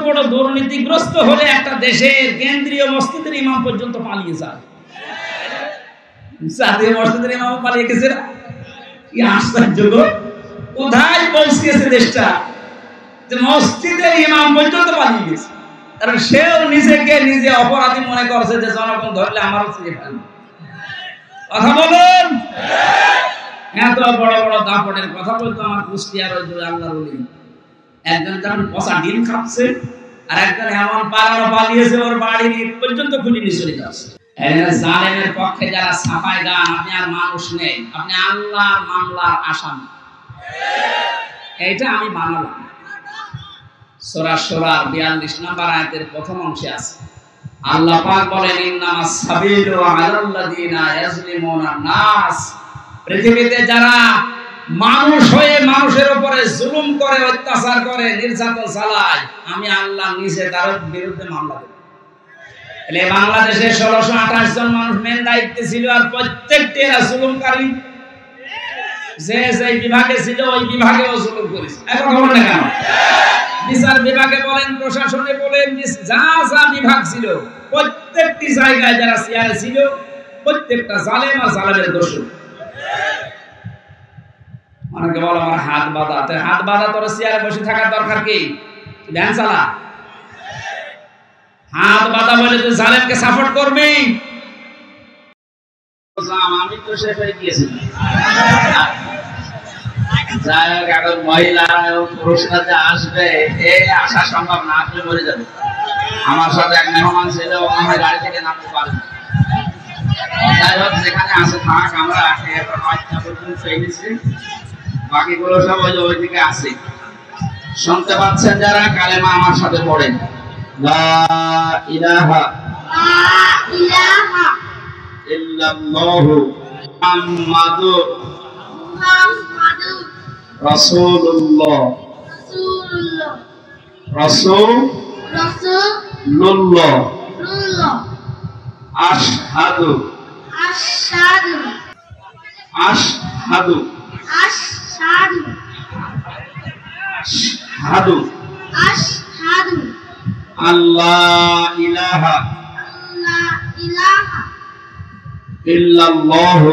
বড় দুর্নীতিগ্রস্ত হলে একটা দেশের কেন্দ্রীয় মসজিদের ইমাম পর্যন্ত পালিয়ে যায়। জাতীয় মসজিদের ইমাম পালিয়ে গেছে না? কি আশ্চর্য! কোথায় পৌঁছেছে দেশটা যে মসজিদের ইমাম পর্যন্ত পালিয়ে গেছে। কারণ সেও নিজেকে নিজে অপরাধী মনে করছে যে জনগণ ধরলে আমারও ছেড়ে ফেলবে। কথা বলুন। এত বড় বড় দাপটের কথা বলতো আমার কুষ্টিয়ার ওই আল্লাহর ওলি। একজন যেমন পচা ডিম খাচ্ছে, আর একজন এমন পালানো পালিয়েছে ওর বাড়ির ইট পর্যন্ত খুলে নিয়ে চলে যাচ্ছে। জালেমের পক্ষে যারা সাফাই গান, আপনি আর মানুষ নেই, আপনি আল্লাহর মামলার আসামি। এইটা আমি বানালাম। সূরা সূরার 42 নম্বর আয়াতের প্রথম অংশে আছে আল্লাহ পাক বলেন, ইন্নামাস সাবিলু আলাল্লাযিনা ইয়াজলিমুনা নাস। পৃথিবীতে যারা মানুষ হয়ে মানুষের উপরে জুলুম করে, অত্যাচার করে, নির্যাতন চালায়, আমি আল্লাহ নিজে তার বিরুদ্ধে মামলা দেব। এলে বাংলাদেশে 1628 জন মানুষ মেন দায়িত্বে ছিল, আর প্রত্যেকটি এরা জুলুমকারী। যে যে বিভাগে ছিল ওই বিভাগেও জুলুম করেছে। এখন খবর না কেন? বিচার বিভাগে বলেন, প্রশাসনে বলেন, যা যা বিভাগ ছিল প্রত্যেকটি জায়গায় যারা চেয়ারে ছিল প্রত্যেকটা জালেম আর জালেমের দোষী। অনেকে বলে আমার হাত বাঁধা। হাত বাঁধা তোর চেয়ারে বসে থাকার দরকার কি? ধ্যান চালা। হাত বাঁধা বলে তুই জালেমকে সাপোর্ট করবি? আমি তো শেষ হয়ে গিয়েছি। যাই হোক, এখন মহিলা এবং পুরুষরা যে আসবে এ আসা সম্ভব না, আপনি মরে যাবে। আমার সাথে এক মেহমান ছিল, আমার গাড়ি থেকে নামতে পারে। যাই হোক, যেখানে আছে থাক, আমরা বাকিগুলো সব ওই দিকে আছে। শুনতে পাচ্ছেন যারা, কালেমা আমার সাথে পড়েন। লা ইলাহা ইল্লাল্লাহু মুহাম্মাদুর রাসূলুল্লাহ রাসূলুল্লাহ আশহাদু আশহাদু আশহাদু আল্লাহ ইলাহা ইল্লাল্লাহু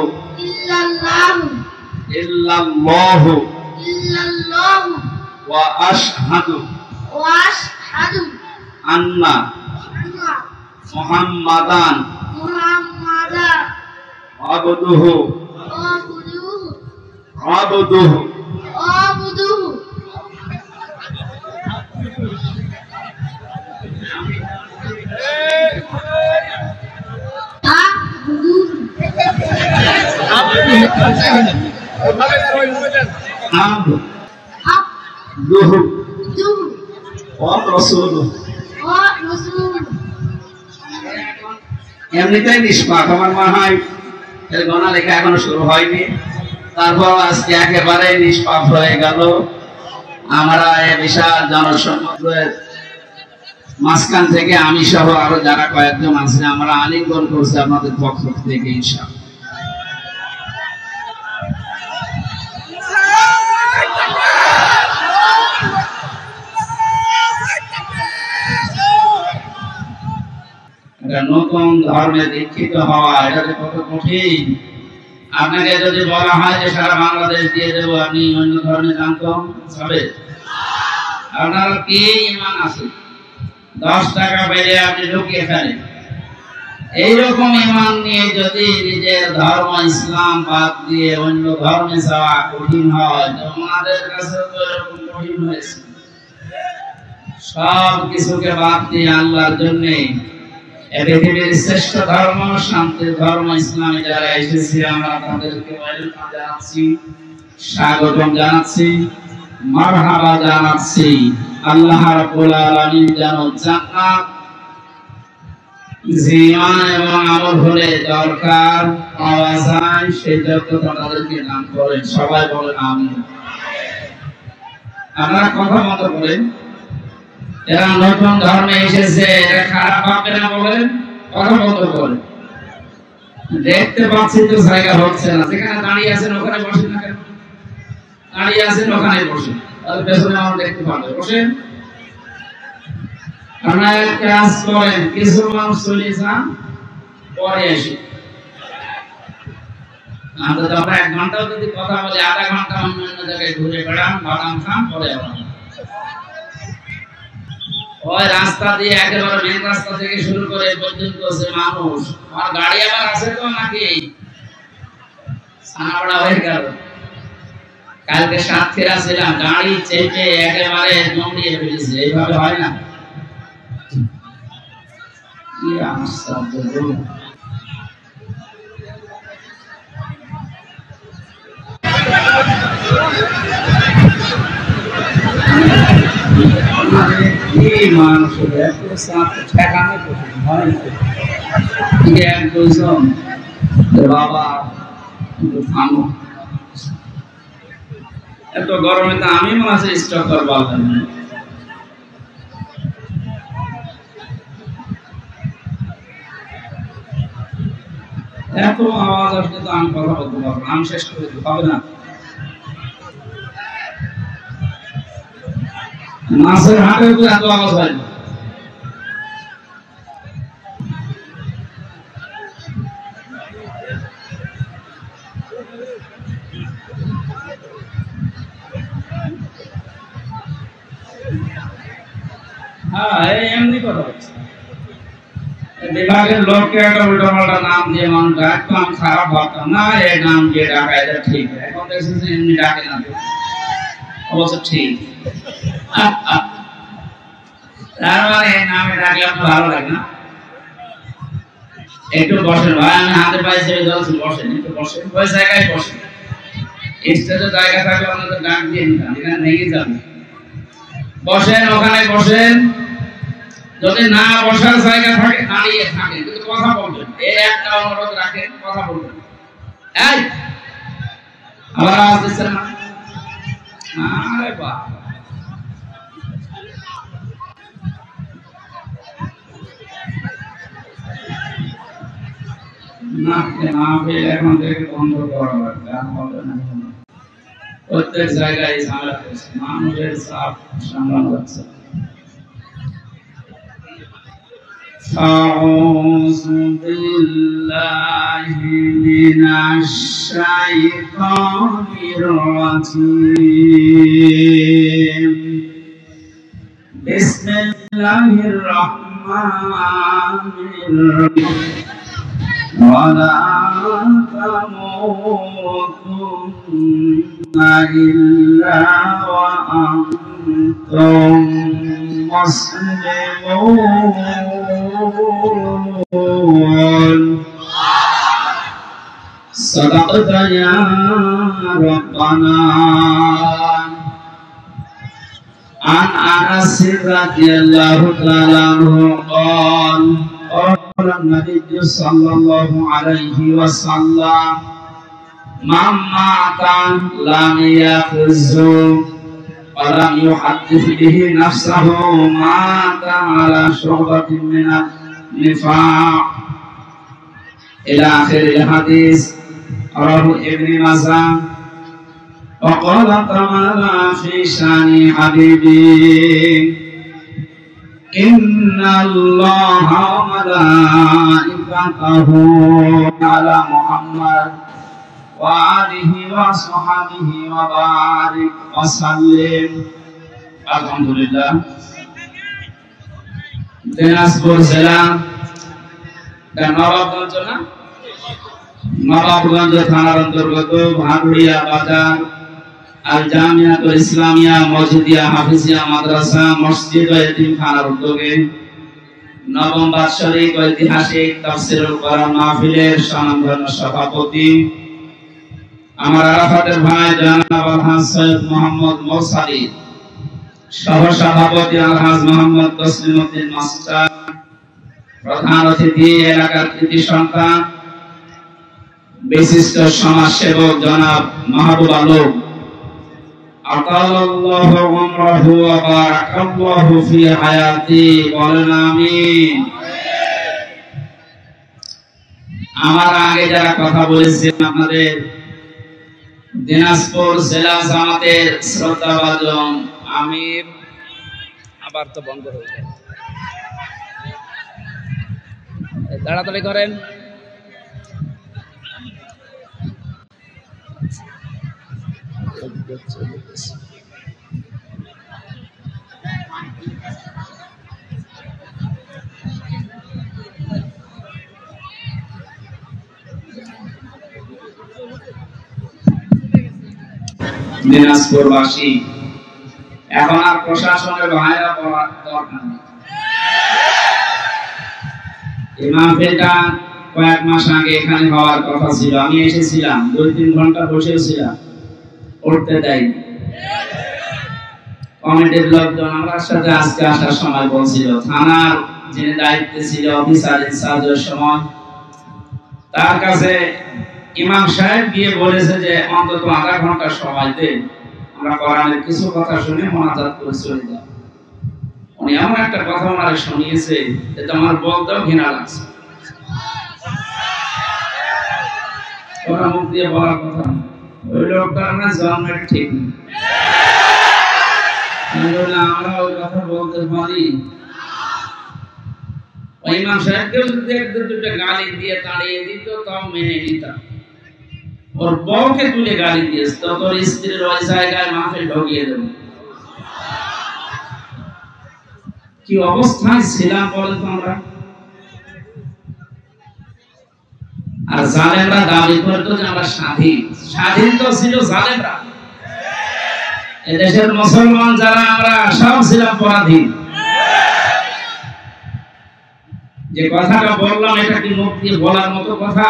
ওয়া আশহাদু আন্না মুহাম্মাদান আবদুহু এমনিতেই নিষ্পাপ। আমার মনে হয় এর গণা লেখা এখনো শুরু হয়নি, তারপর আজকে একেবারে নিষ্পাপ হয়ে গেল। আমরা বিশাল জনসমুদ্রের মাঝখান থেকে আমি সহ আরো যারা কয়েকজন আছে, আমরা আলিঙ্গন করছি আপনাদের পক্ষ থেকে ইনশাআল্লাহ। নতুন ধর্মে দীক্ষিত হওয়া এটা যে কত কঠিন। আপনাকে যদি বলা হয় যে সারা বাংলাদেশ দিয়ে দেবো, আপনি অন্য ধর্মে জানতাম হবে? আপনার কি ইমান আছে? 10 টাকা পেলে আপনি ঢুকিয়ে ফেলেন। এইরকম ইমান নিয়ে যদি নিজের ধর্ম ইসলাম বাদ দিয়ে অন্য ধর্মে যাওয়া কঠিন হয়, তো আমাদের কাছে তো এরকম কঠিন হয়েছে। সব কিছুকে বাদ দিয়ে আল্লাহর জন্য পৃথিবীর শ্রেষ্ঠ ধর্ম, শান্তির ধর্ম ইসলামে যারা এসেছে, আমরা তাদেরকে ওয়েলকাম জানাচ্ছি, স্বাগতম জানাচ্ছি, মারহাবা জানাচ্ছি। আল্লাহ রাব্বুল আলামিন যেন জান্নাত জীবন এবং আমল হলে দরকার পাওয়া যায়, সেই যোগ্যতা তাদেরকে দান করেন। সবাই বলেন আমিন। আপনারা কথা মতো বলেন। এরা নতুন ধর্মে এসেছে, এরা খারাপ হবে না বলেন, কথা মতো বলেন। দেখতে পাচ্ছি তো জায়গা হচ্ছে না, যেখানে দাঁড়িয়ে আছেন ওখানে বসেন না কেন? দাঁড়িয়ে আছেন ওখানে বসেন, তাহলে পেছনে আমরা দেখতে পাবো। বসেন। আপনারা এক কাজ করেন, কিছু মানুষ চলে যান, পরে আসি। আমরা 1 ঘন্টাও যদি কথা বলি, আধা ঘন্টা অন্য জায়গায় ঘুরে বেড়ান, বাদাম খান, পরে ওই রাস্তা দিয়ে একেবারে মেন রাস্তা থেকে শুরু করে পর্যন্ত আছে মানুষ। আমার গাড়ি আবার আছে তো নাকি সানাবড়া হয়ে গেল। কালকে সাতক্ষীরা ছিলাম, গাড়ি চেপে একেবারে জমিয়ে ফেলেছে। এইভাবে হয় না। কি আশ্চর্য! কি মানুষ বাবা, এত গরমে তো আমি মনে আছে স্টক করবো। এত আওয়াজ আসলে তো আমি কথা বলতে পারবো, আমি শেষ করে দিতে হবে না। মাছের হাটে তো এত আওয়াজ হয় না। হ্যাঁ, এমনি কথা হচ্ছে। বিভাগের লোককে একটা উল্টাপাল্টা নাম দিয়ে মানুষ ডাকতো, আমি খারাপ ভাবতাম না। এই নাম দিয়ে ডাকা এটা ঠিক, এখন দেখছি যে এমনি ডাকে না, অবশ্য ঠিক। তার মানে এই নামে ডাকলে আপনার ভালো লাগে না? একটু বসেন ভাই, আমি হাতে পায়ে ছেড়ে যাচ্ছি, বসেন, একটু বসেন, ওই জায়গায় বসেন। স্টেজে জায়গা থাকলে আপনাদের ডাক দিয়ে নিতাম, এখানে ভেঙে যাবে। বসেন, ওখানে বসেন। যদি না বসার জায়গা থাকে দাঁড়িয়ে থাকেন, কিন্তু কথা বলবেন। এই একটা অনুরোধ রাখেন, কথা বলবেন। এই আবার আওয়াজ দিচ্ছেন না? আরে বাহ, না এখন থেকে বন্ধ করা লাগবে। প্রত্যেক জায়গায় ঝামেলা করছে, মানুষের চাপ সামলানো যাচ্ছে। أعوذ بالله من الشيطان الرجيم. بسم الله الرحمن الرحيم. ولا تموتن إلا وأنتم مسلمون. صدقت يا ربنا. عن أنس رضي الله تعالى عنه قال قال النبي صلى الله عليه وسلم من مات لم يخز ولم يحدث به نفسه مات على شعبة من النفاق إلى آخر الحديث. رواه ابن ماجه. وقال تعالى في شان حبيبي إن الله وملائكته على محمد وآله وصحبه وبارك وسلم. الحمد لله. দিনাজপুর জেলা নবাবগঞ্জ থানার অন্তর্গত ভাটুরিয়া বাজার আল জামিয়াতুল ইসলামিয়া মসজিদিয়া হাফিজিয়া মাদ্রাসা মসজিদ ও এতিমখানার উদ্যোগে নবম বাৎসরিক ঐতিহাসিক তাফসীরুল কোরআন মাহফিলের সম্মানিত সভাপতি আমার আরাফাতের ভাই জনাব আলহাজ সৈয়দ মোহাম্মদ মৌসালী, সহ সভাপতি আলহাজ মোহাম্মদ তসলিমউদ্দিন মাস্টার, প্রধান অতিথি এলাকার কৃতি সন্তান বিশিষ্ট সমাজসেবক জনাব মাহবুব আলম, আতাল্লাহু উমরাহু ওয়া বারাকাল্লাহু ফি হায়াতি, বলেন আমিন। আমার আগে যারা কথা বলেছেন আপনাদের দিনাজপুর জেলা জামাতের শ্রদ্ধাভাজন আমির, আবার তো বন্ধ হয়ে যায়, তাড়াতাড়ি করেন। দিনাজপুরবাসী এখন আর প্রশাসনের ভাইরা পড়ার দরকার নেই। এই মাহফিলটা কয়েক মাস আগে এখানে হওয়ার কথা ছিল, আমি এসেছিলাম, 2-3 ঘন্টা বসেছিলাম, উঠতে দেয়নি। কমিটির লোকজন আমার সাথে আজকে আসার সময় বলছিল, থানার যিনি দায়িত্বে ছিল অফিসার ইনচার্জের সময় তার কাছে ইমাম সাহেব গিয়ে বলেছে যে অন্তত আধা ঘন্টা সময় দেন, আমরা কোরআনের কিছু কথা শুনে মোনাজাত করে চলে যাব। উনি এমন একটা কথা ওনারে শুনিয়েছে যে আমার বলতেও ঘৃণা লাগছে। ওরা মুখ দিয়ে বলার কথা না, ওই লোকটার না জন্মের ঠিক নেই। আমরা ওই কথা বলতে পারি? ওই ইমাম সাহেবকেও যদি 1-2টা গালি দিয়ে তাড়িয়ে দিত তাও মেনে নিতাম। ওর বউকে তুলে গালি দিয়েছে তো তোর স্ত্রীর ওই জায়গায় মাফে ঢুকিয়ে দেব। কি অবস্থায় ছিলাম বলেন তো আমরা? আর জালেমরা দাবি করতো যে আমরা স্বাধীন। স্বাধীন তো ছিল জালেমরা। এদেশের মুসলমান যারা আমরা সব ছিলাম পরাধীন। যে কথাটা বললাম এটা কি মুখ দিয়ে বলার মতো কথা?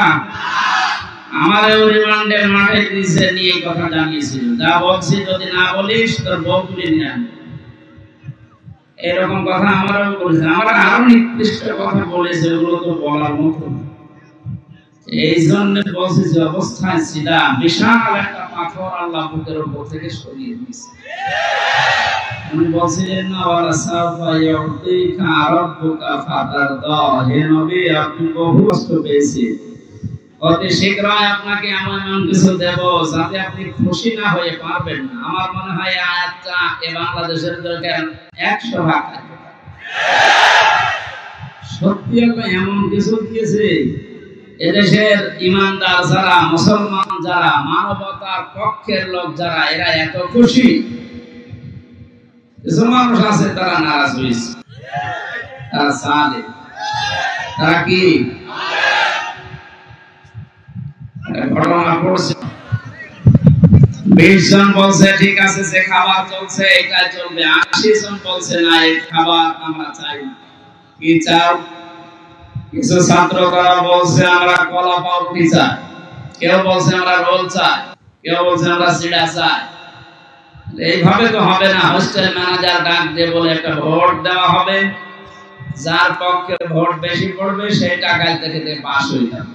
আমার রিমান্ডের মাঠে দিছে নিয়ে কথা জানিয়েছিল, যা বলছি যদি না বলিস তোর বউ তুলে নিয়ে আনবো, এরকম কথা আমারও বলেছে। আমরা আরো নির্দিষ্ট কথা বলেছে, ওগুলো তো বলার মতো। এই জন্য বলছি যে অবস্থায় ছিলাম, বিশাল একটা পাথর আল্লাহ বুকের উপর থেকে সরিয়ে দিয়েছে। উনি বলছিলেন না ওয়ালা সাফা ইউতিকা রাব্বুকা ফাতারদা, হে নবী আপনি বহু কষ্ট পেয়েছেন, অতি শীঘ্রই আপনাকে এমন কিছু দেব যাতে আপনি খুশি না হয়ে পারবেন না। আমার মনে হয় আয়াতটা এই বাংলাদেশের দরকার 100 ভাগ থাকবে। সত্যি আল্লাহ এমন কিছু দিয়েছে, এদেশের ইমানদার যারা, মুসলমান যারা, মানবতার পক্ষের লোক যারা, এরা এত খুশি। কিছু মানুষ আছে তারা নারাজ হয়েছে, তারা সালে, তারা কি ঘটনা পড়ছে। 20 জন বলছে ঠিক আছে যে খাবার চলছে এটা চলবে, 80 জন বলছে না এই খাবার আমরা চাই না। কি চাও? কিছু ছাত্র তারা বলছে আমরা কলা পাউরুটি চাই, কেউ বলছে আমরা রোল চাই, কেউ বলছে আমরা সিডা চাই। এইভাবে তো হবে না। হোস্টেল ম্যানেজার ডাক দিয়ে বলে একটা ভোট দেওয়া হবে, যার পক্ষে ভোট বেশি পড়বে সেই টাকায় থেকে পাস হয়ে যাবে।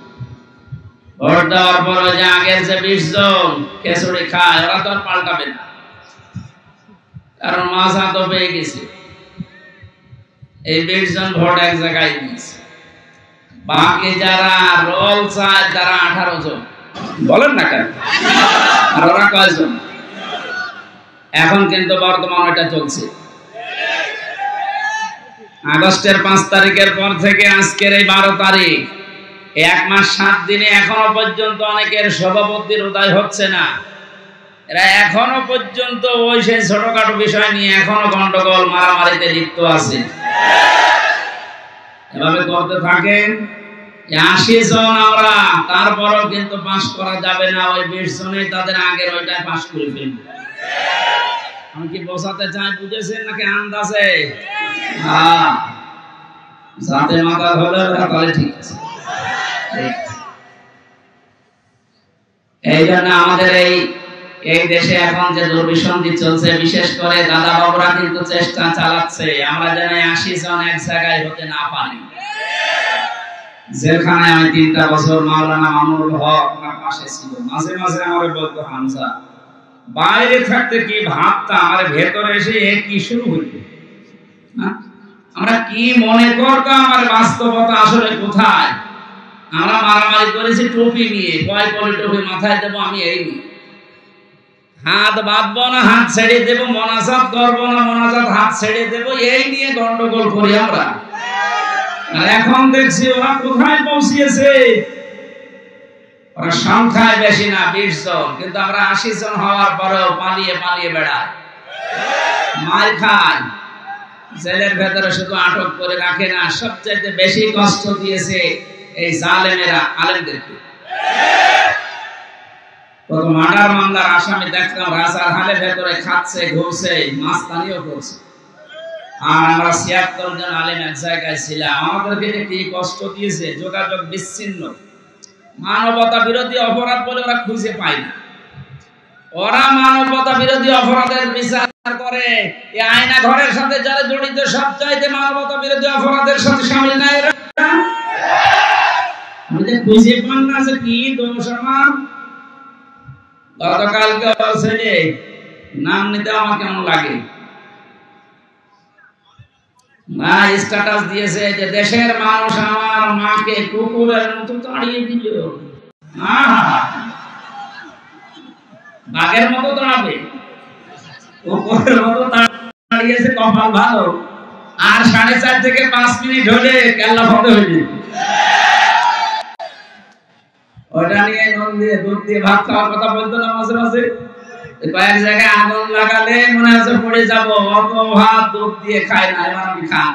ভোট দেওয়ার পর ওই যে আগের যে 20 জন খিচুড়ি খায় ওরা তো আর পাল্টাবে না, কারণ মাঝা তো পেয়ে গেছে। এই 20 জন ভোট এক জায়গায় দিয়েছে। বাকি যারা রোল চায় তারা 18 জন, বলেন না কেন? আর ওরা কয়জন? এখন কিন্তু বর্তমান এটা চলছে। আগস্টের 5 তারিখের পর থেকে আজকের এই 12 তারিখ, 1 মাস 7 দিনে এখনো পর্যন্ত অনেকের সভাপতির উদয় হচ্ছে না। এরা এখনো পর্যন্ত ওই সেই ছোটখাটো বিষয় নিয়ে এখনো গন্ডগোল মারামারিতে লিপ্ত আছে। এভাবে করতে থাকেন 80 জন আমরা, তারপরও কিন্তু পাস করা যাবে না। ওই 20 জনই তাদের আগের ওইটা পাস করে ফেলবে। আমি কি বোঝাতে চাই বুঝেছেন নাকি আন্দাজে? হ্যাঁ, যাতে মাথা হলে তাহলে ঠিক আছে। এই জন্য আমাদের এই দেশে এখন যে দুর্বিসন্ধি চলছে, বিশেষ করে দাদা বাবুরা কিন্তু চেষ্টা চালাচ্ছে আমরা যেন 80 জন এক জায়গায় হতে না পারি। যেখানে আমি 3টা বছর মাওলানা মামুনুল হক আমার পাশে ছিল, মাঝে মাঝে আমারে বলতো হামজা বাইরে থাকতে কি ভাবতা, আমার ভেতরে এসে কি শুরু হইতো। আমরা কি মনে করতাম, আমার বাস্তবতা আসলে কোথায়। আমরা মারামারি করেছি টুপি নিয়ে, কয় করে টুপি মাথায় দেবো আমি এই নিয়ে, হাত বাঁধবো না হাত ছেড়ে দেবো, মোনাজাত করবো না মোনাজাত হাত ছেড়ে দেবো, এই নিয়ে গন্ডগোল করি আমরা। আর এখন দেখছি ওরা কোথায় পৌঁছিয়েছে। ওরা সংখ্যায় বেশি না, 20 জন, কিন্তু আমরা 80 জন হওয়ার পরেও পালিয়ে পালিয়ে বেড়াই, মার খাই। জেলের ভেতরে শুধু আটক করে রাখে না, সবচেয়ে বেশি কষ্ট দিয়েছে এই জালেমেরা আলেমদেরকে। কত মার্ডার মামলার আসামি দেখলাম রাজার হালের ভেতরে খাচ্ছে, ঘুরছে, মাস্তানিও করছে। আর আমরা 76 জন আলেম এক জায়গায় ছিলাম, আমাদেরকে কি কষ্ট দিয়েছে। যোগাযোগ বিচ্ছিন্ন, মানবতা বিরোধী অপরাধ বলে ওরা খুঁজে পায় না। ওরা মানবতা বিরোধী অপরাধের বিচার করে, এই আয়না ঘরের সাথে যারা জড়িত সব চাইতে মানবতা বিরোধী অপরাধের সাথে শামিল না এরা। আমি যে খুঁজে পান না যে কি দোষ আমার। গতকালকে ছেলে নাম নিতে আমার কেমন লাগে না, স্ট্যাটাস দিয়েছে যে দেশের মানুষ আমার মাকে কুকুরের মতো তাড়িয়ে দিল। বাঘের মতো তাড়াবে, কুকুরের মতো তাড়িয়েছে, কপাল ভালো। আর 4.5 থেকে 5 মিনিট হলে কেল্লা ফতে হয়ে যেত। ওটা নিয়ে নুন দিয়ে দুধ দিয়ে ভাত খাওয়ার কথা বলতো না মাঝে মাঝে। কয়েক জায়গায় আগুন লাগালে মনে হচ্ছে পড়ে যাবো, অত ভাত দুধ দিয়ে খাই না, এবার আমি খান।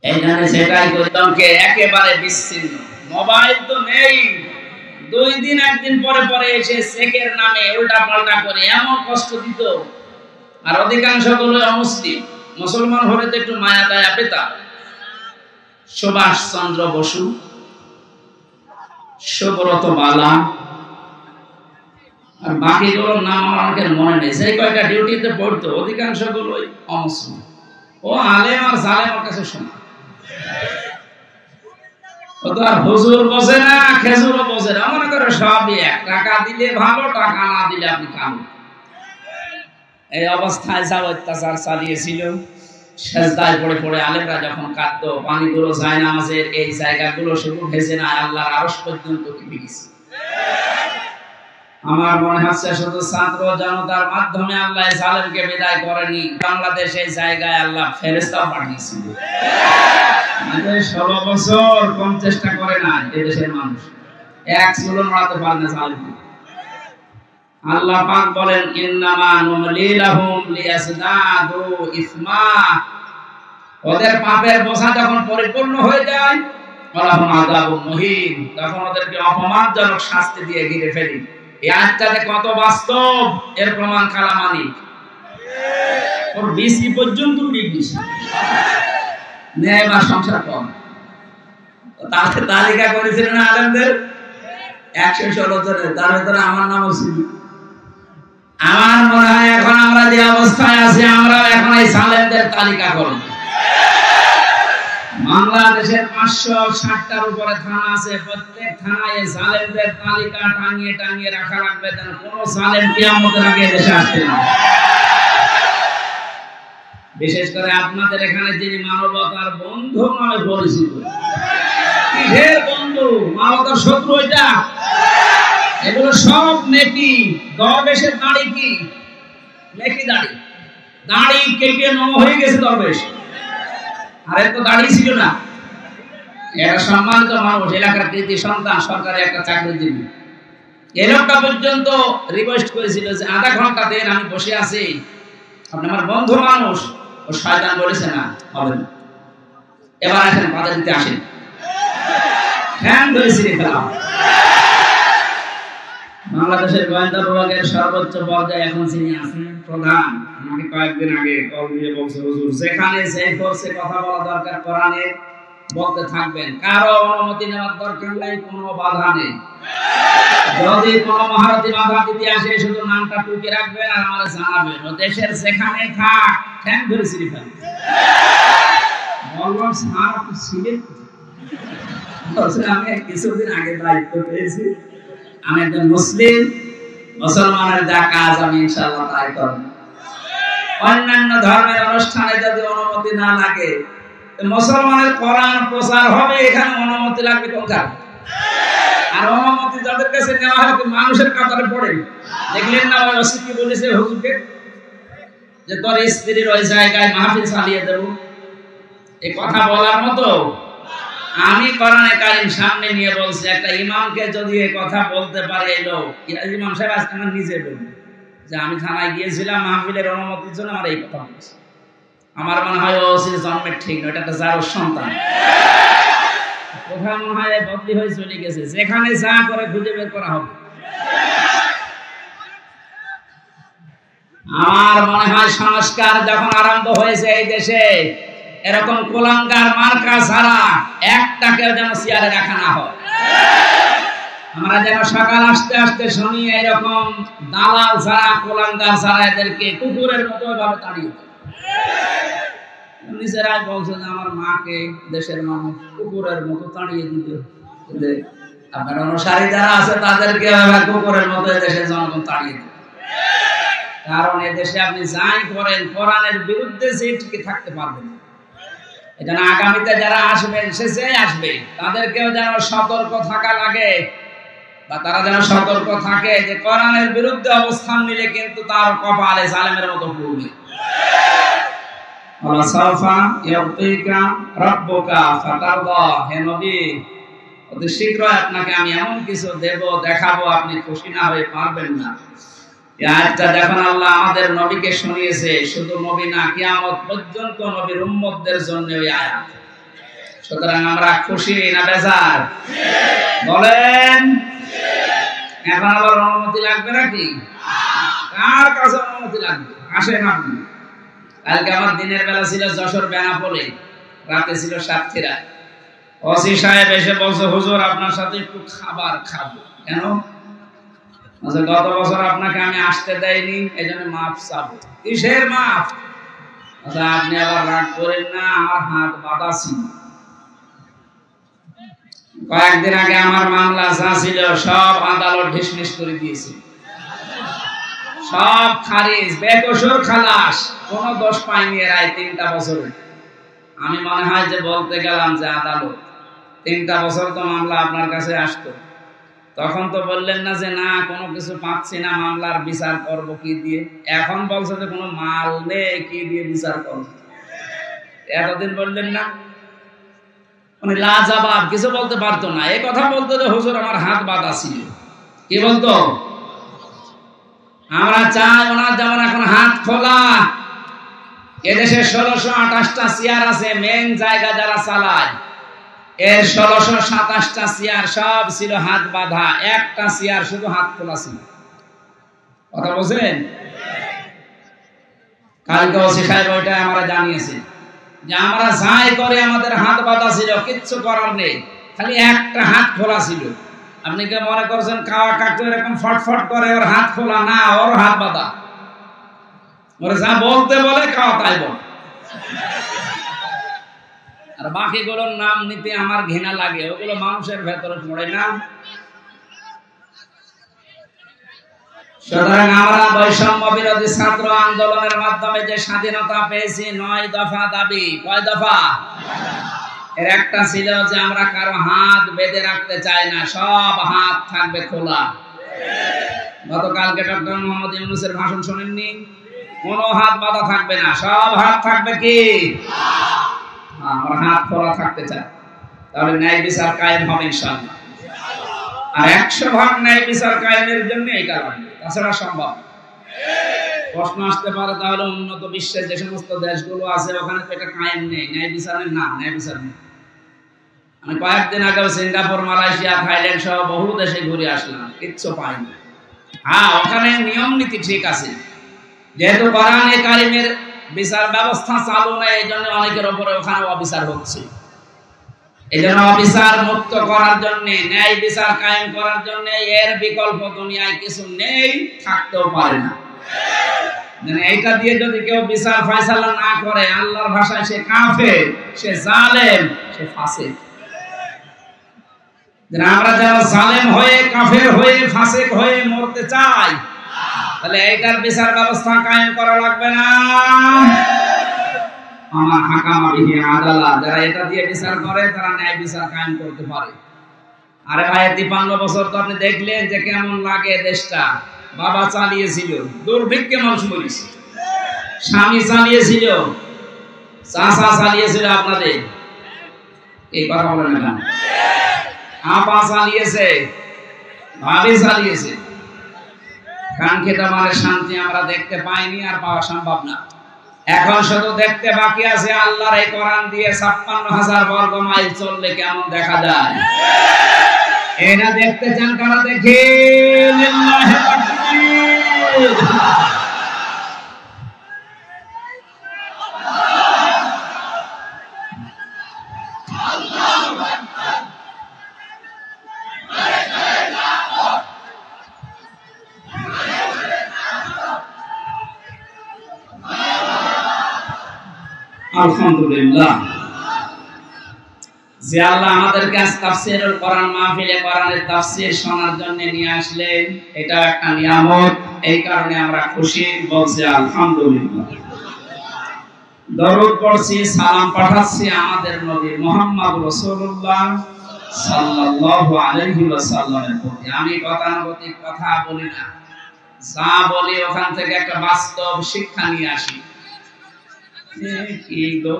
এই জন্য সেটাই করতাম, একেবারে বিচ্ছিন্ন। মোবাইল তো নেই, 2 দিন 1 দিন পরে পরে এসে চেকের নামে উল্টা পাল্টা করে এমন কষ্ট দিত। আর অধিকাংশ গুলো অমুসলিম, মুসলমান হলে তো একটু মায়া দয়া পেতাম। সুভাষ চন্দ্র বসু, সুব্রত বালা, আর বাকিগুলোর নাম আমার অনেকের মনে নেই। সেই কয়েকটা ডিউটিতে পড়তো, অধিকাংশ গুলোই অমুসলিম। ও আলেম আর জালেমের কাছে শোনা। ও তো আর হুজুর বোঝে না, খেজুরও বোঝে না, মনে করে সবই এক। টাকা দিলে ভালো, টাকা না দিলে আপনি কালো। এই অবস্থায় যা অত্যাচার চালিয়েছিল, সেজদায় পড়ে পড়ে আলেমরা যখন কাঁদতো, পানিগুলো যায় নামাজের এই জায়গাগুলো শুধু ভেসে না, আল্লাহর আরশ পর্যন্ত কেঁপে গেছে। আমার মনে হচ্ছে শুধু ছাত্র জনতার মাধ্যমে আল্লাহ জালেমকে বিদায় করেনি, বাংলাদেশ এই জায়গায় আল্লাহ ফেরেশতাও পাঠিয়েছিল। 16 বছর কম চেষ্টা করে না এদেশের মানুষ, এক চুলো নড়াতে পারে না জালেমকে। আল্লাহ পাক বলেন, ইন্নামা নুমলি লাহুম লিয়াসদাদু ইসমা। ওদের পাপের বোঝা যখন পরিপূর্ণ হয়ে যায়, ওয়ালাহুম আযাবুম মুহিন, তখন ওদেরকে অপমানজনক শাস্তি দিয়ে ঘিরে ফেলি। এই আয়াতটাতে কত বাস্তব এর প্রমাণ কালামানি। ওর বিসি পর্যন্ত বিবিস ন্যায় বা সংসার কম। তাতে তালিকা করেছিলেন আলেমদের 116 জনের, তার ভিতরে আমার নামও ছিল। আমার মনে হয় এখন আমরা যে অবস্থায় আছি, আমরা এখন এই সালেমদের তালিকা করব। বাংলাদেশের 560টার উপরে থানা আছে, প্রত্যেক থানায় সালেমদের তালিকা টাঙিয়ে টাঙিয়ে রাখা লাগবে, যেন কোনো সালেম কিয়ামতের আগে দেশে আসতে না। বিশেষ করে আপনাদের এখানে যিনি মানবতার বন্ধু নামে পরিচিত, কিসের বন্ধু? মানবতার শত্রু এটা। এগুলো সব নেকি। দরবেশের দাড়ি কি? নেকি দাড়ি। দাড়ি কেটে নম হয়ে গেছে দরবেশ। আর এত দাড়ি ছিল না। এরা সম্মানিত মানুষ, এলাকার কৃতি সন্তান, সরকারি একটা চাকরিজীবী। এই লোকটা পর্যন্ত রিকোয়েস্ট করেছিল যে আধা ঘন্টা দেন, আমি বসে আছি, আপনি আমার বন্ধু মানুষ। ও শয়তান বলেছে না, হবে না। এবার আসেন, বাধা দিতে আসেন। ফ্যান ধরে ছিঁড়ে ফেলাম। বাংলাদেশের গোয়েন্দা বিভাগের সর্বোচ্চ পর্যায়ে এখন যিনি আছেন প্রধান, আমাকে কয়েকদিন আগে কল দিয়ে বলছে, হুজুর যেখানে যে ফোর্সে কথা বলা দরকার কোরআনে বলতে থাকবেন, কারো অনুমতি নেওয়ার দরকার নেই, কোনো বাধা নেই। যদি কোনো মহারথী বাধা দিতে আসে, শুধু নামটা টুকে রাখবেন আর আমারে জানাবেন। ও দেশের যেখানে থাক, ঠ্যাং ধরে ছিঁড়ে ফেলবেন। বললাম স্যার আপনি ছিলেন? আমি কিছুদিন আগে দায়িত্ব পেয়েছি, আমি একজন মুসলিম, মুসলমানের যা কাজ আমি ইনশাআল্লাহ তাই করব। অন্যান্য ধর্মের অনুষ্ঠানে যদি অনুমতি না লাগে, মুসলমানের কোরআন প্রচার হবে, এখানে অনুমতি লাগবে কোনখানে? আর অনুমতি যাদের কাছে নেওয়া হয় মানুষের কাতারে পড়ে। দেখলেন না ওই ওসি কি বলেছে হুজুরকে? যে তোর স্ত্রীর ওই জায়গায় মাহফিল চালিয়ে দেব, এই কথা বলার মতো? আমি কোরআনে কারীম সামনে নিয়ে বলছি, একটা ইমামকে যদি এই কথা বলতে পারে এই লোক, ইমাম সাহেব আজকে আমার নিজে বলবে যে আমি থানায় গিয়েছিলাম মাহফিলের অনুমতির জন্য, আমার এই কথা বলছে। আমার মনে হয় ও জন্মের ঠিক নয়, এটা একটা জারুর সন্তান। কোথায় মনে হয় বদলি হয়ে চলে গেছে, যেখানে যা করে খুঁজে বের করা হবে। আমার মনে হয় সংস্কার যখন আরম্ভ হয়েছে এই দেশে, এরকম কুলাঙ্গার মার্কা ছাড়া একটাকেও যেন চেয়ারে রাখা না হয়। আমরা যেন সকাল আসতে আসতে শুনি এরকম দালাল ছাড়া, কুলাঙ্গার ছাড়া এদেরকে কুকুরের মতো ভাবে তাড়িয়ে দেয়। নিজেরাই বলছে যে আমার মাকে দেশের মানুষ কুকুরের মতো তাড়িয়ে দিতে, আপনার অনুসারী যারা আছে তাদেরকে কুকুরের মতো দেশের জনগণ তাড়িয়ে দিবে। কারণ এদেশে আপনি যাই করেন কোরআনের বিরুদ্ধে যে টিকে থাকতে পারবেন না। এজন্য আগামীতে যারা আসবেন, সে যে আসবে, তাদেরকেও যেন সতর্ক থাকা লাগে, বা তারা যেন সতর্ক থাকে যে কোরআনের বিরুদ্ধে অবস্থান নিলে কিন্তু তার কপালে জালেমের মতো পড়বে। ওয়াসাফা ইয়াতিকা রাব্বুকা ফাতারদা, হে নবী অতি শীঘ্রই আপনাকে আমি এমন কিছু দেব, দেখাবো, আপনি খুশি না হয়ে পারবেন না। এই আয়াতটা যখন আল্লাহ আমাদের নবীকে শুনিয়েছে, শুধু নবী না, কিয়ামত পর্যন্ত নবীর উম্মতদের জন্য এই আয়াত। সুতরাং আমরা খুশি না বেজার? বলেন। এখন আবার অনুমতি লাগবে নাকি? কার কাছে অনুমতি লাগবে? আসেন আপনি। কালকে আমার দিনের বেলা ছিল যশোর বেনাপোলে, রাতে ছিল সাতক্ষীরায়। ওসি সাহেব এসে বলছে, হুজুর আপনার সাথে একটু খাবার খাবো। কেন? গত বছর আপনাকে আমি আসতে দেয়নি, এই জন্য মাফ চাবো। কিসের মাফ? আপনি আবার রাগ করেন না, আমার হাত বাঁধা ছিল। কয়েকদিন আগে আমার মামলা যা ছিল সব আদালত ঢিসমিস করে দিয়েছে, সব খারিজ, বেকসুর খালাস, কোনো দোষ পাইনি এরা 3টা বছরে। আমি মনে হয় যে বলতে গেলাম যে আদালত 3টা বছর তো মামলা আপনার কাছে আসতো, তখন তো বললেন না যে না কোনো কিছু পাচ্ছি না, মামলার বিচার করব কি দিয়ে। এখন বলছে যে কোনো মাল নেই, কি দিয়ে বিচার করব। এতদিন বললেন না? মানে লাজবাব, কিছু বলতে পারতো না। এই কথা বলতো যে হুজুর আমার হাত বাঁধা ছিল। কি বলতো? আমরা চাই ওনার যেমন এখন হাত খোলা। এদেশে 1628টা চেয়ার আছে, মেন জায়গা যারা চালায়, এর 1627টা চেয়ার সব ছিল হাত বাঁধা, একটা চেয়ার শুধু হাত খোলা ছিল। কথা বলছেন? কালকে ওসি সাহেব ওইটা আমরা জানিয়েছি যে আমরা যাই করে আমাদের হাত বাঁধা ছিল, কিচ্ছু করার নেই, খালি একটা হাত খোলা ছিল। আপনি কি মনে করছেন কাওয়া কাকু এরকম ফটফট করে ওর হাত খোলা? না, ওর হাত বাঁধা। ওরা যা বলতে বলে কাওয়া তাই বল। আর বাকিগুলোর নাম নিতে আমার ঘৃণা লাগে, ওগুলো মানুষের ভেতরে পড়ে না। সুতরাং আমরা বৈষম্য বিরোধী ছাত্র আন্দোলনের মাধ্যমে যে স্বাধীনতা পেয়েছি, 9 দফা দাবি। কয় দফা? এর একটা ছিল যে আমরা কারো হাত বেঁধে রাখতে চাই না, সব হাত থাকবে খোলা। গতকালকে ডক্টর মোহাম্মদ ইউনূসের ভাষণ শুনেননি? কোনো হাত বাঁধা থাকবে না, সব হাত থাকবে কি? আমরা হাত খোলা থাকতে চাই, তাহলে ন্যায় বিচার কায়েম হবে ইনশাআল্লাহ। আর 100 ভাগ ন্যায় বিচার কায়েমের জন্য এটা লাগবে, তাছাড়া সম্ভব। প্রশ্ন আসতে পারে তাহলে উন্নত বিশ্বের যে সমস্ত দেশগুলো আছে ওখানে তো এটা কায়েম নেই, ন্যায় বিচারের না, ন্যায় বিচার নেই। আমি কয়েকদিন আগে সিঙ্গাপুর, মালয়েশিয়া, থাইল্যান্ড সহ বহু দেশে ঘুরে আসলাম, কিচ্ছু পাইনি। হ্যাঁ, ওখানে নিয়ম নীতি ঠিক আছে, যেহেতু কোরআনে কারিমের বিচার ব্যবস্থা চালু নেই, এই জন্য অনেকের উপরে ওখানে অবিচার হচ্ছে। এই জন্য অবিচার মুক্ত করার জন্য, ন্যায় বিচার কায়েম করার জন্য এর বিকল্প দুনিয়ায় কিছু নেই, থাকতেও পারে না। এইটা দিয়ে যদি কেউ বিচার ফয়সালা না করে, আল্লাহর ভাষায় সে কাফের, সে জালেম, সে ফাসিক। আমরা যারা জালেম হয়ে, কাফের হয়ে, ফাসিক হয়ে মরতে চাই, তাহলে এইটার বিচার ব্যবস্থা কায়েম করা লাগবে না? আমার হাকামা বিহি আদালা, যারা এটা দিয়ে বিচার করে তারা ন্যায় বিচার কায়েম করতে পারে। আরে ভাই, 53 বছর তো আপনি দেখলেন যে কেমন লাগে দেশটা। বাবা চালিয়েছিল, দুর্ভিক্ষে মানুষ মরেছে, স্বামী চালিয়েছিল, চাচা চালিয়েছিল আপনাদের, এই কথা বলেন না কেন? আপা চালিয়েছে, ভাবি চালিয়েছে। কাঙ্ক্ষিত মানে শান্তি আমরা দেখতে পাইনি, আর পাওয়া সম্ভব না। এখন শুধু দেখতে বাকি আছে আল্লাহর এই কোরআন দিয়ে ৫৬,০০০ বর্গ মাইল চললে কেমন দেখা যায়। এটা দেখতে চান কারা? দেখে লিল্লাহি তাকবীর। আলহামদুলিল্লাহ, যে আল্লাহ আমাদেরকে আজ তাফসীরুল কোরআন মাহফিলে কোরআনের তাফসীর শোনার জন্য নিয়ে আসলেন, এটা একটা নিয়ামত। এই কারণে আমরা খুশি, বলছি আলহামদুলিল্লাহ। দরুদ পড়ছি, সালাম পাঠাচ্ছি আমাদের নবী মুহাম্মদ রাসূলুল্লাহ সাল্লাল্লাহু আলাইহি ওয়াসাল্লামের প্রতি। আমি গতানুগতিক কথা বলি না, যা বলি ওখান থেকে একটা বাস্তব শিক্ষা নিয়ে আসি। কি গো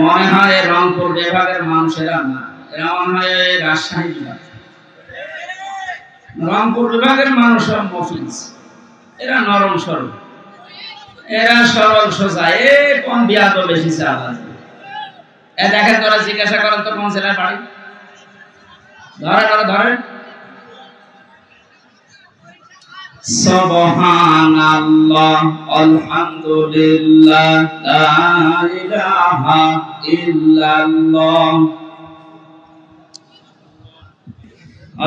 মনে হয় রংপুর বিভাগের মানুষেরা না, এরা মনে হয় রাজশাহী বিভাগ। রংপুর বিভাগের মানুষ মফিজ, এরা নরম সরল, এরা সরল সোজা। কোন বিয়া তো বেশি চালা দেখেন, তোরা জিজ্ঞাসা করেন তো কোন ছেলের বাড়ি, ধরেন সুবহানাল্লাহ আলহামদুলিল্লাহ লা ইলাহা ইল্লাল্লাহ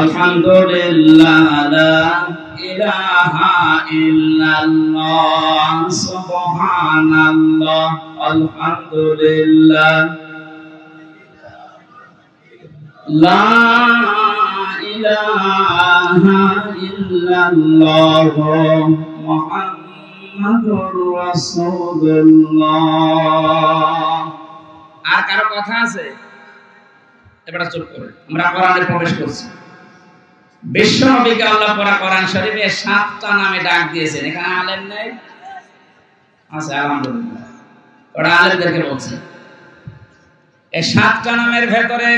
আলহামদুলিল্লাহ লা ইলাহা ইল্লাল্লাহ সুবহানাল্লাহ আলহামদুলিল্লাহ লা ইলাহা ইল্লাল্লাহ মুহাম্মাদুর রাসূলুল্লাহ। আর কারো কথা আছে? এবারে চুপ করে, আমরা কোরআনে প্রবেশ করছি। বিশ্ব নবীকে আল্লাহ পড়া কোরআন শরীফে ৭টা নামে ডাক দিয়েছেন। এখানে আলেম নেই? আছে, আলহামদুলিল্লাহ। ওরা আলেমদেরকে বলছে এই ৭টা নামের ভেতরে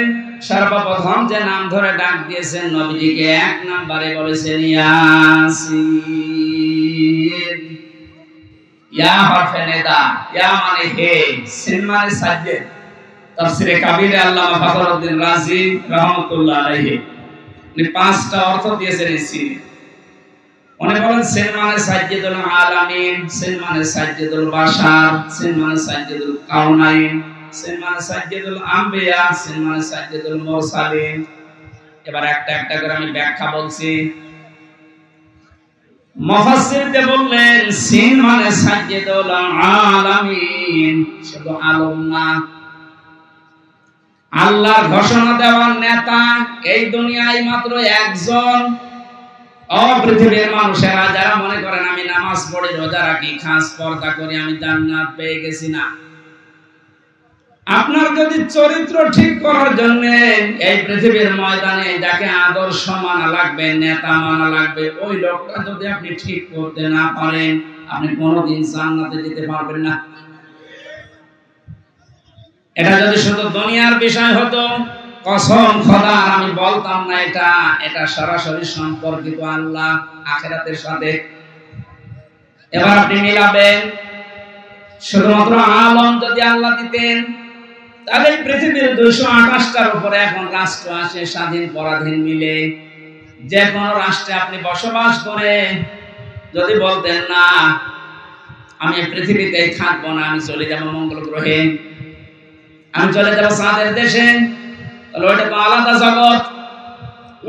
সর্বপ্রথম যে নাম ধরে ডাক দিয়েছেন নবীজিকে, ১ নম্বরে বলেছেন ইয়াসিন। ইয়া হরফে নিদা, ইয়া মানে হে, সিন মানে সাজ্জেদ। তাফসীরে কাবীরে আল্লামা ফখরুদ্দীন রাজি রাহমাতুল্লাহ আলাইহি উনি ৫টা অর্থ দিয়েছেন এই সিনে। উনি বলেন সিন মানে সাজ্জেদুল আলামিন, সিন মানে সাজ্জেদুল বাশার, সিন মানে সাজ্জেদুল কাউনাইন, সিন মানে সাজ্জেদুল আম্বিয়া, সিন মানে সাজ্জেদুল মুরসালিন। এবার একটা একটা করে আমি ব্যাখ্যা বলছি। মুফাসসিরতে বললেন সিন মানে সাজ্জেদুল আলামিন, শুধু আলম না, আল্লাহর ঘোষণা দেওয়ার নেতা। এই দুনিয়ায় মাত্র একজন, পৃথিবীর মানুষেরা যারা মনে করেন আমি নামাজ পড়ি, রোজা রাখি, খাস পর্দা করি, আমি জান্নাত পেয়ে গেছি, না। আপনার যদি চরিত্র ঠিক করার জন্য এই পৃথিবীর ময়দানে যাকে আদর্শ মানা লাগবে, নেতা মানা লাগবে, ওই লোকটা যদি আপনি ঠিক করতে না পারেন, আপনি কোনোদিন জান্নাতে যেতে পারবেন না। এটা যদি শুধু দুনিয়ার বিষয় হতো, কসম খোদার আমি বলতাম না এটা সরাসরি সম্পর্কিত আল্লাহ আখিরাতের সাথে। এবার আপনি মিলাবেন, শুধুমাত্র আলম যদি আল্লাহ দিতেন, তাহলে পৃথিবীর ২২৮টার উপরে এখন রাষ্ট্র আছে, স্বাধীন পরাধীন মিলে। যে কোনো রাষ্ট্রে আপনি বসবাস করে যদি বলতেন না আমি পৃথিবীতে থাকবো না, আমি চলে যাবো মঙ্গল গ্রহে, আমি চলে যাবো চাঁদের দেশে, তাহলে ওইটা তো আলাদা জগৎ।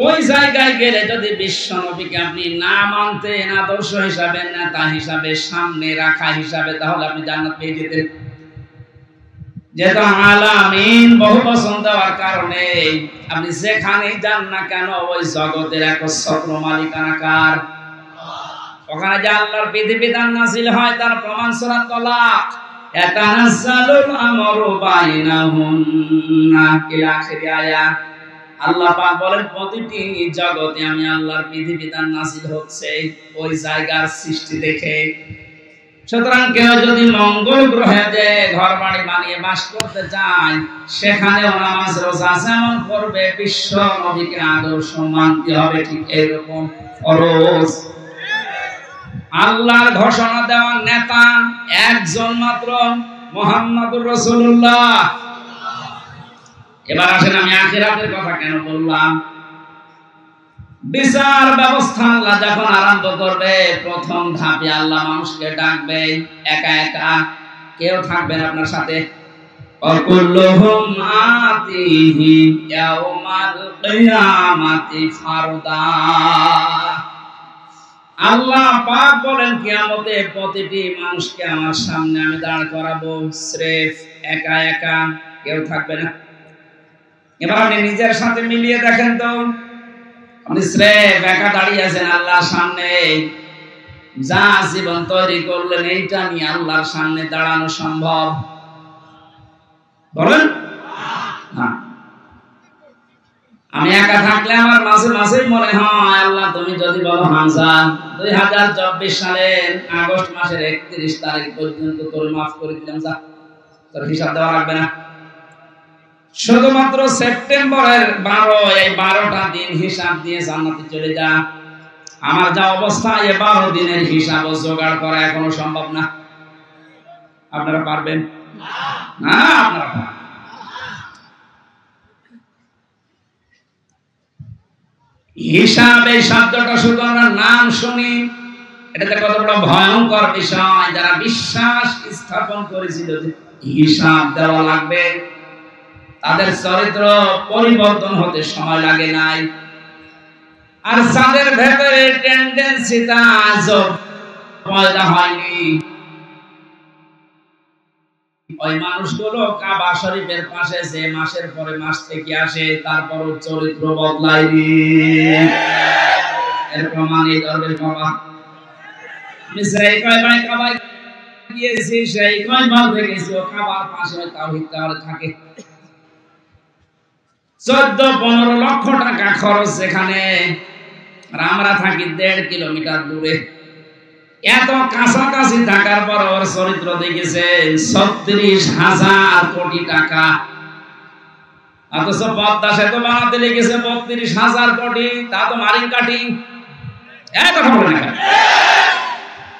ওই জায়গায় গেলে যদি বিশ্ব নবীকে আপনি না মানতেন, আদর্শ হিসাবে, নেতা হিসাবে, সামনে রাখা হিসাবে, তাহলে আপনি জান্নাত পেয়ে যেতেন। যেহেতু আলামিন বহু বচন দেওয়ার কারণে আপনি যেখানেই যান না কেন ওই জগতের একচ্ছত্র মালিকানা কার? ওখানে যে আল্লাহর বিধিবিধান নাযিল হয় তার প্রমাণ সূরা তালাক, ইয়াতানাজ্জালুল আমরু বাইনাহুন্না ইলা আখির আয়াত। আল্লাহ পাক বলেন প্রতিটি জগতে আমি আল্লাহর বিধিবিধান নাযিল হচ্ছে ওই জায়গার সৃষ্টি দেখে। সুতরাং কেউ যদি মঙ্গল গ্রহে যে ঘর বাড়ি বানিয়ে বাস করতে চায়, সেখানেও নামাজ রোজা যেমন করবে, বিশ্ব নবীকে আদর্শ মানতে হবে ঠিক এরকম ফরজ। আল্লাহর ঘোষণা দেওয়ার নেতা একজন মাত্র, মুহাম্মদুর রাসূলুল্লাহ। এবার আসেন আমি আখিরাতের কথা কেন বললাম। বিচার ব্যবস্থা আল্লাহ যখন আরম্ভ করবে, প্রথম ধাপে আল্লাহ মানুষকে ডাকবে একা একা, কেউ থাকবে না আপনার সাথে। অকুল্লুহুম আতিহি ইয়াউমাল কিয়ামাতি ফারদা। আল্লাহ পাক বলেন কিয়ামতে প্রতিটি মানুষকে আমার সামনে আমি দাঁড় করাবো, স্রেফ একা একা, কেউ থাকবে না। এবার আপনি নিজের সাথে মিলিয়ে দেখেন তো, আপনি স্রেফ একা দাঁড়িয়ে আছেন আল্লাহর সামনে, যা জীবন তৈরি করলেন এইটা নিয়ে আল্লাহর সামনে দাঁড়ানো সম্ভব? বলেন না। আমি একা থাকলে আমার মাঝে মাঝে মনে হয়, আল্লাহ তুমি যদি বলো হামজা 2024 সালের আগস্ট মাসের 31 তারিখ পর্যন্ত তোর মাফ করে দিলাম, যা, তোর হিসাব দেওয়া লাগবে না। শুধুমাত্র সেপ্টেম্বরের 12, এই 12টা দিন হিসাব দিয়ে জান্নাতে চলে যা। আমার যা অবস্থা, এই 12 দিনের হিসাব জোগাড় করা এখনো সম্ভব না। আপনারা পারবেন না? আপনারা পারবেন। হিসাব এই শব্দটা শুধু আমরা নাম শুনি, এটাতে কত বড় ভয়ঙ্কর বিষয়। যারা বিশ্বাস স্থাপন করেছিল যে হিসাব দেওয়া লাগবে, তাদের চরিত্র পরিবর্তন হতে সময় লাগে নাই। আর যাদের ভেতরে টেন্ডেন্সিটা আজও পয়দা হয়নি, ওই মানুষগুলো কাবা শরীফের পাশে যে মাসের পরে মাস থেকে আসে, তারপরও চরিত্র বদলায়নি। এর প্রমাণ এই দরবেশ বাবা। আমি সেই কয়বার কাবায় গিয়েছি, সেই কয়বার দেখেছি ও কাবার পাশে তাওহীদ টাওয়ার থাকে। 14-15 লক্ষ টাকা খরচ সেখানে, আর আমরা থাকি 1.5 কিলোমিটার দূরে। এত কাছাকাছি থাকার পর ওর চরিত্র দেখেছে 36,000 কোটি টাকা। অথচ পদ্মা সেতু বানাতে লেগেছে 32,000 কোটি, তা তো মারিং কাটিং। এক কথা বলে না,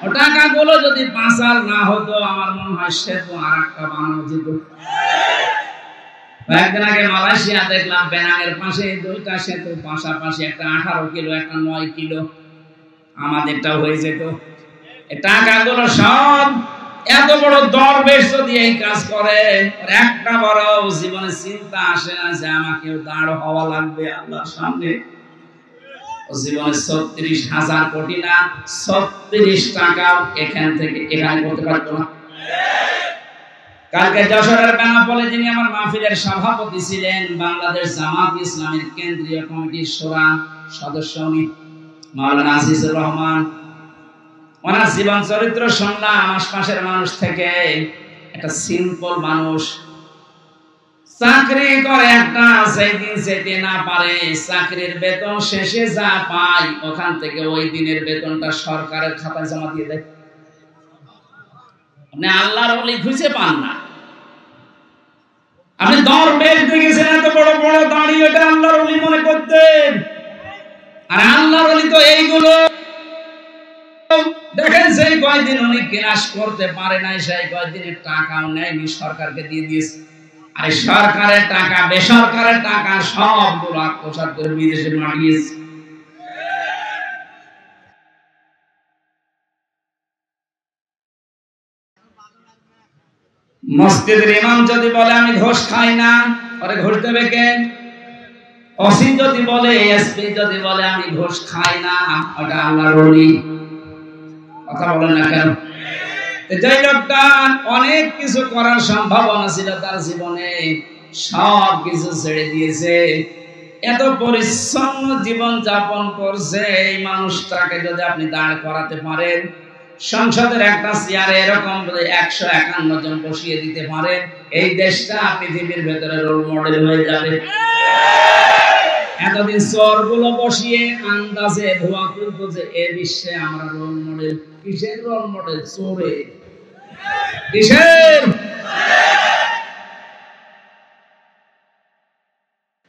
ও টাকাগুলো যদি পাচার না হতো, আমার মনে হয় সেতু আর একটা বানানো যেত। একদিন আগে মালয়েশিয়া দেখলাম, পেনাংয়ের পাশে 2টা সেতু পাশাপাশি, একটা 18 কিলো, একটা 9 কিলো। আমাদেরটা হয়ে যেত। টাকাগুলো সব এত বড় দরবেশ যদি এই কাজ করে, একটা বড় জীবনে চিন্তা আসে না যে আমাকেও দাঁড় হওয়া লাগবে আল্লাহর সামনে। জীবনে 36,000 কোটি না, 36 টাকা এখান থেকে এখানে করতে পারতো না। কালকে যশোরের বেনাপোলে যিনি আমার মাহফিলের সভাপতি ছিলেন, বাংলাদেশ জামাত ইসলামের কেন্দ্রীয় কমিটির শোরা সদস্য উনি, মাওলানা আজিজুর রহমান। ওনার জীবন চরিত্র শুনলাম আশপাশের মানুষ থেকে। একটা সিম্পল মানুষ, চাকরি করে একটা, যেদিন যেতে না পারে চাকরির বেতন শেষে যা পায় ওখান থেকে ওই দিনের বেতনটা সরকারের খাতায় জমা দিয়ে দেয়। আপনি আল্লাহর ওলি খুঁজে পান না। আপনি দরবেশ দেখেছেন এত বড় বড় দাড়ি, ওটা আল্লাহর ওলি মনে করতেন। আর আল্লাহর ওলি তো এইগুলো দেখেন, সেই কয়েকদিন উনি ক্লাস করতে পারে নাই, সেই কয়েকদিনের টাকাও নেয়নি, সরকারকে দিয়ে দিয়েছে। আর সরকারের টাকা বেসরকারের টাকা সবগুলো আত্মসাৎ করে বিদেশে পাঠিয়েছে। মসজিদের ইমাম যদি বলে আমি ঘোষ খাই না, আরে ঘোষ দেবে কে? ওসি যদি বলে, এসপি যদি বলে আমি ঘোষ খাই না, ওটা আল্লাহর ওলি। কথা বলেন না কেন? যে লোকটা অনেক কিছু করার সম্ভাবনা ছিল তার জীবনে, সব কিছু ছেড়ে দিয়েছে, এত পরিচ্ছন্ন জীবন যাপন করছে, এই মানুষটাকে যদি আপনি দাঁড় করাতে পারেন, সংসদের একটা চেয়ারে এরকম 151 জন বসিয়ে দিতে পারেন, এই দেশটা পৃথিবীর ভেতরে রোল মডেল হয়ে যাবে। এতদিন চোরগুলো বসিয়ে আন্দাজে ধোয়া তুলতো যে এ বিশ্বে আমরা রোল মডেল। কিসের রোল মডেল? চোরে। কিসের?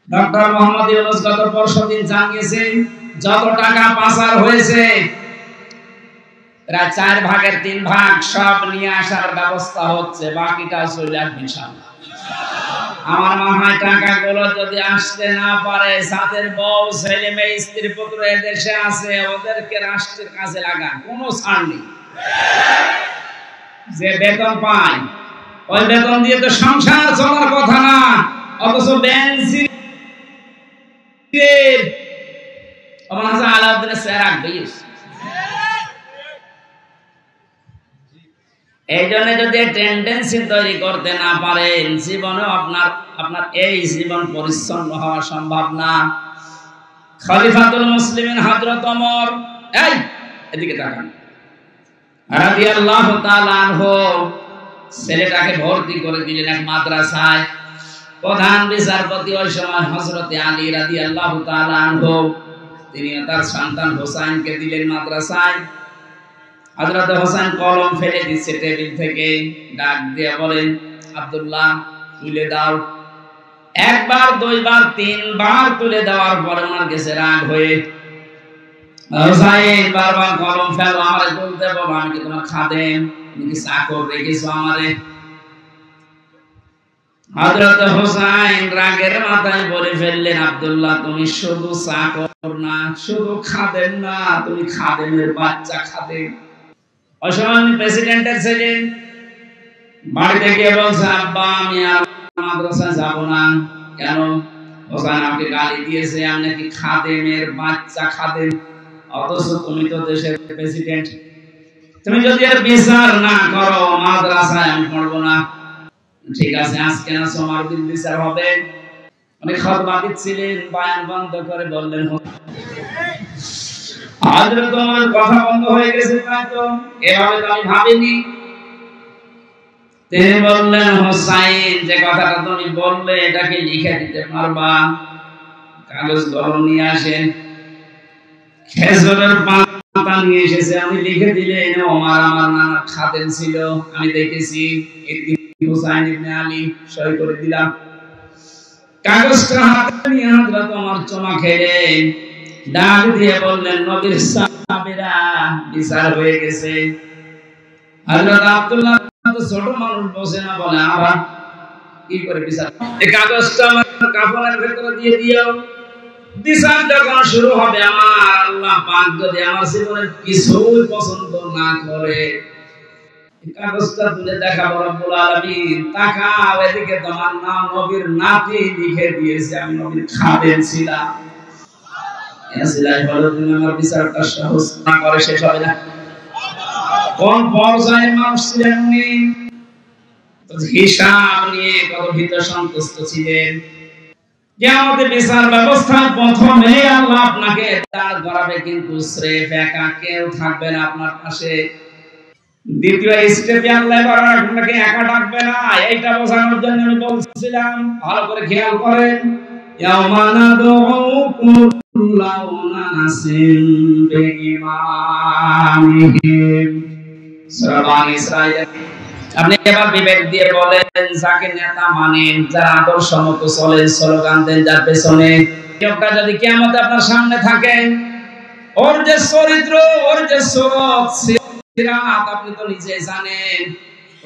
ডক্টর মোহাম্মদ ইউনূস গত পরশুদিন জানিয়েছেন যত টাকা পাচার হয়েছে প্রায় 4 ভাগের 3 ভাগ সব নিয়ে আসার ব্যবস্থা হচ্ছে, বাকিটা চলে আসবে ইনশাআল্লাহ। আমার মনে হয় টাকাগুলো যদি আসতে না পারে, সাথের বউ ছেলে মেয়ে স্ত্রী পুত্র দেশে আছে, ওদেরকে রাষ্ট্রের কাছে লাগান, কোনো ছাড় নেই। যে বেতন পায় ওই বেতন দিয়ে তো সংসার চলার কথা না, অথচ বেঞ্চি এই জন্য যদি টেন্ডেন্সি তৈরি করতে না পারেন, জীবনে আপনার এই জীবন পরিচ্ছন্ন হওয়া সম্ভব না। খলিফাতুল মুসলিমিন হযরত ওমর, এই এদিকে তাকান, রাদিয়াল্লাহু তাআলা আনহু ছেলেটাকে ভর্তি করে দিলেন এক মাদ্রাসায়। প্রধান বিচারপতি ওই সময় হযরত আলী রাদিয়াল্লাহু তাআলা আনহু, তিনি তার সন্তান হোসেনকে দিলেন মাদ্রাসায়। হযরত হোসেন কলম ফেলে দিচ্ছে টেবিল থেকে, ডাক দিয়ে বলেন, আব্দুল্লাহ তুলে দাও। একবার, দুইবার, 3 বার তুলে দেওয়ার পর ওনার কাছে রাগ হয়ে, হোসেন বারবার কলম ফেলো, আমারে তুলতে বলো, আমি কি তোমার খাদেম? তুমি কি চাকর রেখেছো আমারে? হযরত হোসেন রাগের মাথায় বলে ফেললেন, আব্দুল্লাহ তুমি শুধু চাকর না, শুধু খাদেম না, তুমি খাদেমের বাচ্চা খাদেম। ওই সময় আমি প্রেসিডেন্টের ছেলে, বাড়িতে গিয়ে বলছে, আব্বা আমি আর মাদ্রাসায় যাব না। কেন? হোসেন আমাকে গালি দিয়েছে, আমি নাকি খাদেমের বাচ্চা খাদেম, অথচ তুমি তো দেশের প্রেসিডেন্ট। তুমি যদি এর বিচার না করো, মাদ্রাসায় আমি পড়বো না। ঠিক আছে, আজকে না সোমবার দিন বিচার হবে। উনি খুতবা দিচ্ছিলেন, বয়ান বন্ধ করে বললেন, হযরত ওমর কথা বন্ধ হয়ে গেছে, তাই তো এভাবে তো আমি ভাবিনি। তিনি বললেন, হোসেন যে কথাটা তুমি বললে এটাকে লিখে দিতে পারবা? কাগজ কলম নিয়ে আসেন। খেজুরের পাতা নিয়ে এসেছে, আমি লিখে দিলে, ওমর আমার নানা খাদেম ছিল, আমি দেখেছি, হুসাইন ইবনে আলী, সই করে দিলাম। কাগজটা হাতে নিয়ে হযরত ওমর চমা খেলেন, ডাক দিয়ে বললেন, নবীর সাহাবীরা বিচার হয়ে গেছে। হযরত আব্দুল্লাহ তো ছোট মানুষ, বসে না, বলে, আবার কি করে বিচার? এই কাগজটা আমার কাফনের ভেতরে দিয়ে দিও, বিচার যখন শুরু হবে, আমার আল্লাহ পাক যদি আমার জীবনের কিছুই পছন্দ না করে, কাগজটা তুলে দেখাবো রব্বুল আলামিন, তাকাও এদিকে, তোমার নাম নবীর নাতি লিখে দিয়েছে, আমি নবীর খাদেম ছিলাম। এসিলাই বলো, তুমি আমার বিচারটা সহজ না করে শেষ হবে না। কোন পর্যায়ে মানুষ ছিলেন উনি? হিসাব নিয়ে কত ভীত সন্তুষ্ট ছিলেন। কিয়ামতের বিচার ব্যবস্থার প্রথমে আল্লাহ আপনাকে দাঁড় করাবে, কিন্তু স্রেফ একা কেউ থাকবে না আপনার পাশে। দ্বিতীয় স্টেপে আল্লাহ আপনাকে একা ডাকবে না, এইটা বোঝানোর জন্য আমি বলছিলাম, ভালো করে খেয়াল করেন। ইয়াউমা নাদউ কুল্লা উনাসিন বিইমামিহিম, সূরা বানী ইসরাঈল। আপনি এবার বিবেক দিয়ে বলেন, যাকে নেতা মানেন, যার আদর্শ মতো চলেন, স্লোগান দেন যার পেছনে, কেউটা যদি কিয়ামতে আপনার সামনে থাকে, ওর যে চরিত্র, ওর যে সুরত, সিরাত আপনি তো নিজে জানেন,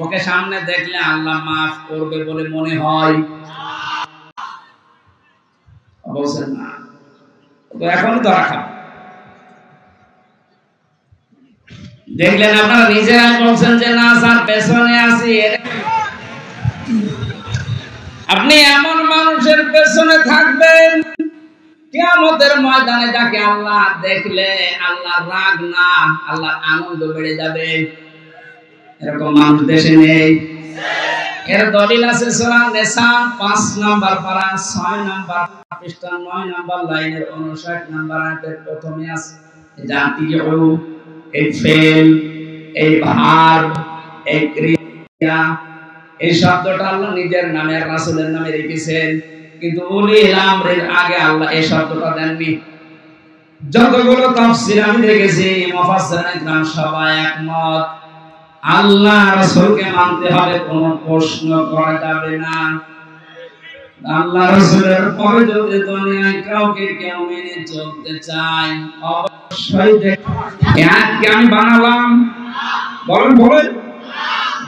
ওকে সামনে দেখলে আল্লাহ মাফ করবে বলে মনে হয়? বলছেন না, তো এখনই ধরা খাবে। দেখলেন আপনারা নিজেরাই বলছেন যে না স্যার পেছনে আছি, আপনি এমন মানুষের পেছনে থাকবেন কিয়ামতের ময়দানে, যাকে আল্লাহ দেখলে আল্লাহর রাগ না, আল্লাহর আনন্দ বেড়ে যাবে। এরকম মানুষ দেশে নেই। এর দলিল আছে সূরা নিসা 5 নাম্বার পারা 6 নাম্বার পৃষ্ঠা 9 নাম্বার লাইনের 59 নাম্বার আয়াতের প্রথমে আছে, জাতীয় এই ফেল, এই ভার্ব, এই ক্রিয়া, এই শব্দটা আল্লাহ নিজের নামে আর রাসূলের নামে রেখেছেন। কিন্তু উলিল আমরের আগে আল্লাহ এই শব্দটা দেননি। যতগুলো তাফসীর আমি দেখেছি মুফাসসিরিন ইকরাম সবাই একমত, আল্লাহ রাসূলকে মানতে হবে, কোনো প্রশ্ন করা যাবে না। আল্লাহ রাসূলের পরে যদি দুনিয়ায় কাউকে কেউ মেনে চলতে চায় অবশ্যই আয়াতকে আমি বানালাম, বলেন বলেন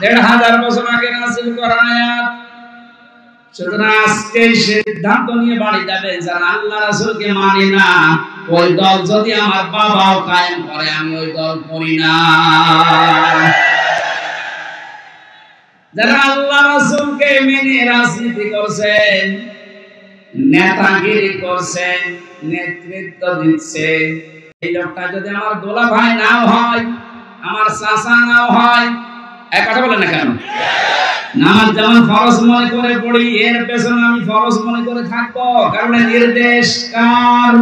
১৫০০ বছর আগে নাযিল করা আয়াত। সুতরাং আজকে সিদ্ধান্ত নিয়ে বাড়ি যাবে যারা আল্লাহ রাসূলকে মানে না, ওই দল যদি আমার বাবাও কায়েম করে আমি ওই দল করি না। যারা আল্লাহ রাসূলকে মেনে রাজনীতি করছেন, নেতাগিরি করছেন, নেতৃত্ব দিচ্ছে, এই লোকটা যদি আমার দোলা ভাই নাও হয়, আমার চাচা নাও হয়, এক কথা বলেন না কেন? নামাজ যেমন ফরজ মনে করে পড়ি, এর পেছনে আমি ফরজ মনে করে থাকবো, কারণ নির্দেশ কার?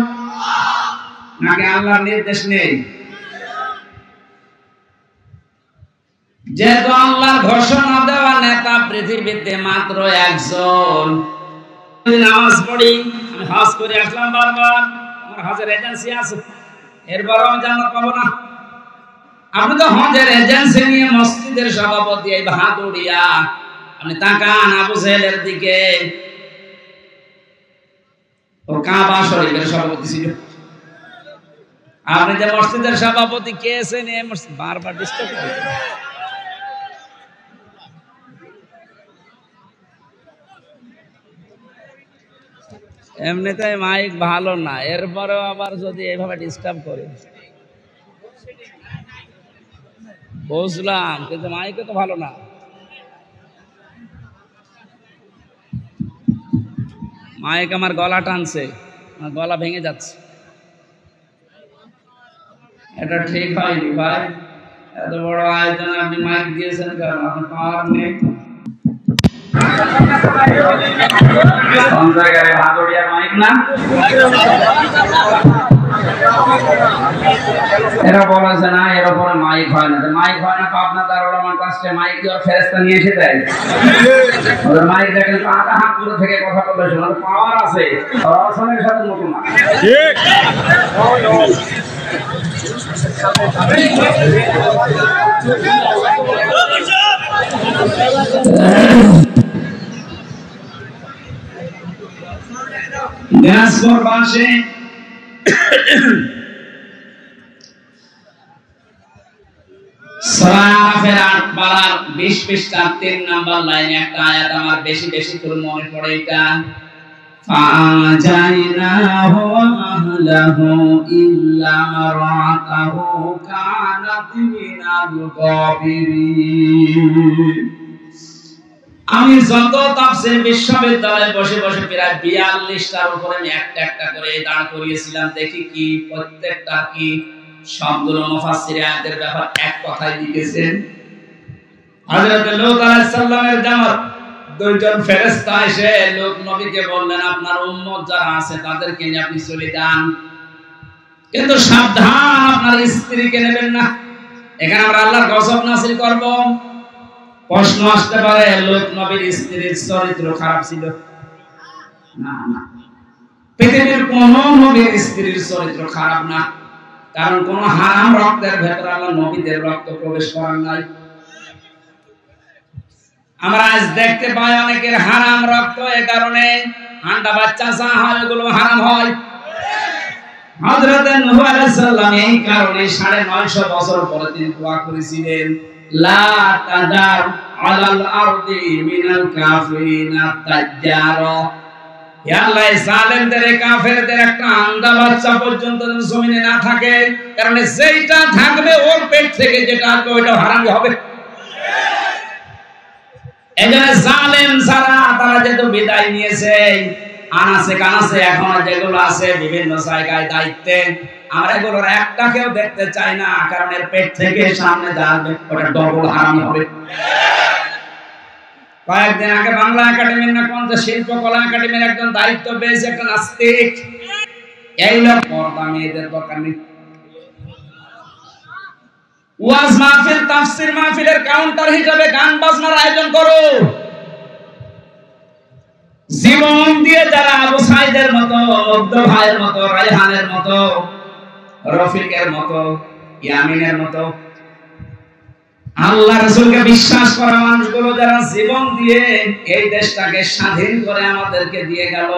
নাকি আল্লাহর নির্দেশ নেই? যেহেতু আল্লাহর ঘোষণা দেওয়া নেতা পৃথিবীতে মাত্র একজন। নামাজ পড়ি, আমি হজ করে আসলাম বারবার, আমার হজের এজেন্সি আছে, এরপর আমি জান্নাত পাবো না। আপনি তো হজের এজেন্সি নিয়ে মসজিদের সভাপতি এই বাহাদুরিয়া, আপনি তাকান আবু জেহেলের দিকে, ও কাবা শরীফের সভাপতি ছিল। আপনি যে মসজিদের সভাপতি কে আছেন, এই মসজিদ বারবার ডিস্টার্ব করে। এমনিতে মাইক ভালো না, এরপরেও আবার যদি এইভাবে ডিস্টার্ব করে, বুঝলাম, কিন্তু মাইকে তো ভালো না। মাইক আমার গলা টানছে, আমার গলা ভেঙে যাচ্ছে, এটা ঠিক হয়নি ভাই। এত বড় আয়োজন আপনি মাইক দিয়েছেন কারণ আপনার পাওয়ার নেই। এরা বলেছে না এর উপরে মাইক হয় না, মাইক হয় না পাবনা দারুল মাদ্রাসায় মাইক দিয়ে ফেরেশতা নিয়ে এসে দেয়। ওদের মাইক দেখেন আধা হাত দূরে থেকে কথা বললে শোনার পাওয়ার আছে, রসনের সাথে মতো না। ঠিক দিনাজপুর বাসে সূরা আরাফের ৮ পারার ২০ পৃষ্ঠার ৩ নাম্বার লাইনে একটা আয়াত আমার বেশি বেশি করে মনে পড়ে, এটা ফাআজাইনাহু ওয়া আহলাহু ইল্লা মারাতাহু কানাত মিনাল গাবিরিন। আমি যত তাফসীর বিশ্ববিদ্যালয়ে বসে বসে প্রায় ৪২টার উপরে আমি একটা একটা করে দাঁড় করিয়েছিলাম, দেখি কি প্রত্যেকটা কি সবগুলো মুফাসসির আয়াতের ব্যাপার এক কথাই লিখেছেন। হযরত লূত আলাইহিস সালামের জামাত দুইজন ফেরেশতা এসে লোক নবীকে বললেন, আপনার উম্মত যারা আছে তাদেরকে নিয়ে আপনি চলে যান, কিন্তু সাবধান আপনার স্ত্রীকে নেবেন না, এখানে আমরা আল্লাহর গজব নাযিল করব। প্রশ্ন আসতে পারে, লোক নবীর স্ত্রীর চরিত্র খারাপ ছিল? না না, পৃথিবীর কোন নবীর স্ত্রীর চরিত্র খারাপ না, কারণ কোন হারাম রক্তের ভেতরে আল্লাহ নবীদের রক্ত প্রবেশ করার নাই। আমরা আজ দেখতে পাই অনেকের হারাম রক্ত, এ কারণে আন্ডা বাচ্চা যা হয় ওগুলো হারাম হয়। হযরত নূহ আলাইহিস সালাম এই কারণে ৯৫০ বছর পরে তিনি দোয়া করেছিলেন, লা তাদার আলাল আরদি মিনাল কাফিরিনা তাজ্জারা, হে আল্লাহ জালেমদের কাফেরদের একটা আন্ডা বাচ্চা পর্যন্ত জমিনে না থাকে, কারণ যেটা থাকবে ওর পেট থেকে যেটা আসবে ওইটা হারামি হবে। এজন্য জালেম যারা তারা যেহেতু বিদায় নিয়েছে, আনাসে কানাসে এখন যেগুলো আছে বিভিন্ন জায়গায় দায়িত্বে, আমরা এগুলোর একটাকেও দেখতে চাই না, কারণ এর পেট থেকে সামনে যাবে ওটা ডবল হারামি হবে। কয়েকদিন আগে বাংলা একাডেমির না কোন শিল্পকলা একাডেমির একজন দায়িত্ব পেয়েছে একটা নাস্তিক, এই লোক পর্দা মেয়েদের দরকার নেই, ওয়াজ মাহফিল তাফসীর মাহফিলের কাউন্টার হিসেবে গান বাজনার আয়োজন করো। জীবন দিয়ে যারা আবু সাইদের মতো, মুগ্ধ ভাইয়ের মতো, রায়হানের মতো, রফিকের মতো, ইয়ামিনের মতো আল্লাহ রাসূলকে বিশ্বাস করা মানুষগুলো যারা জীবন দিয়ে এই দেশটাকে স্বাধীন করে আমাদেরকে দিয়ে গেল,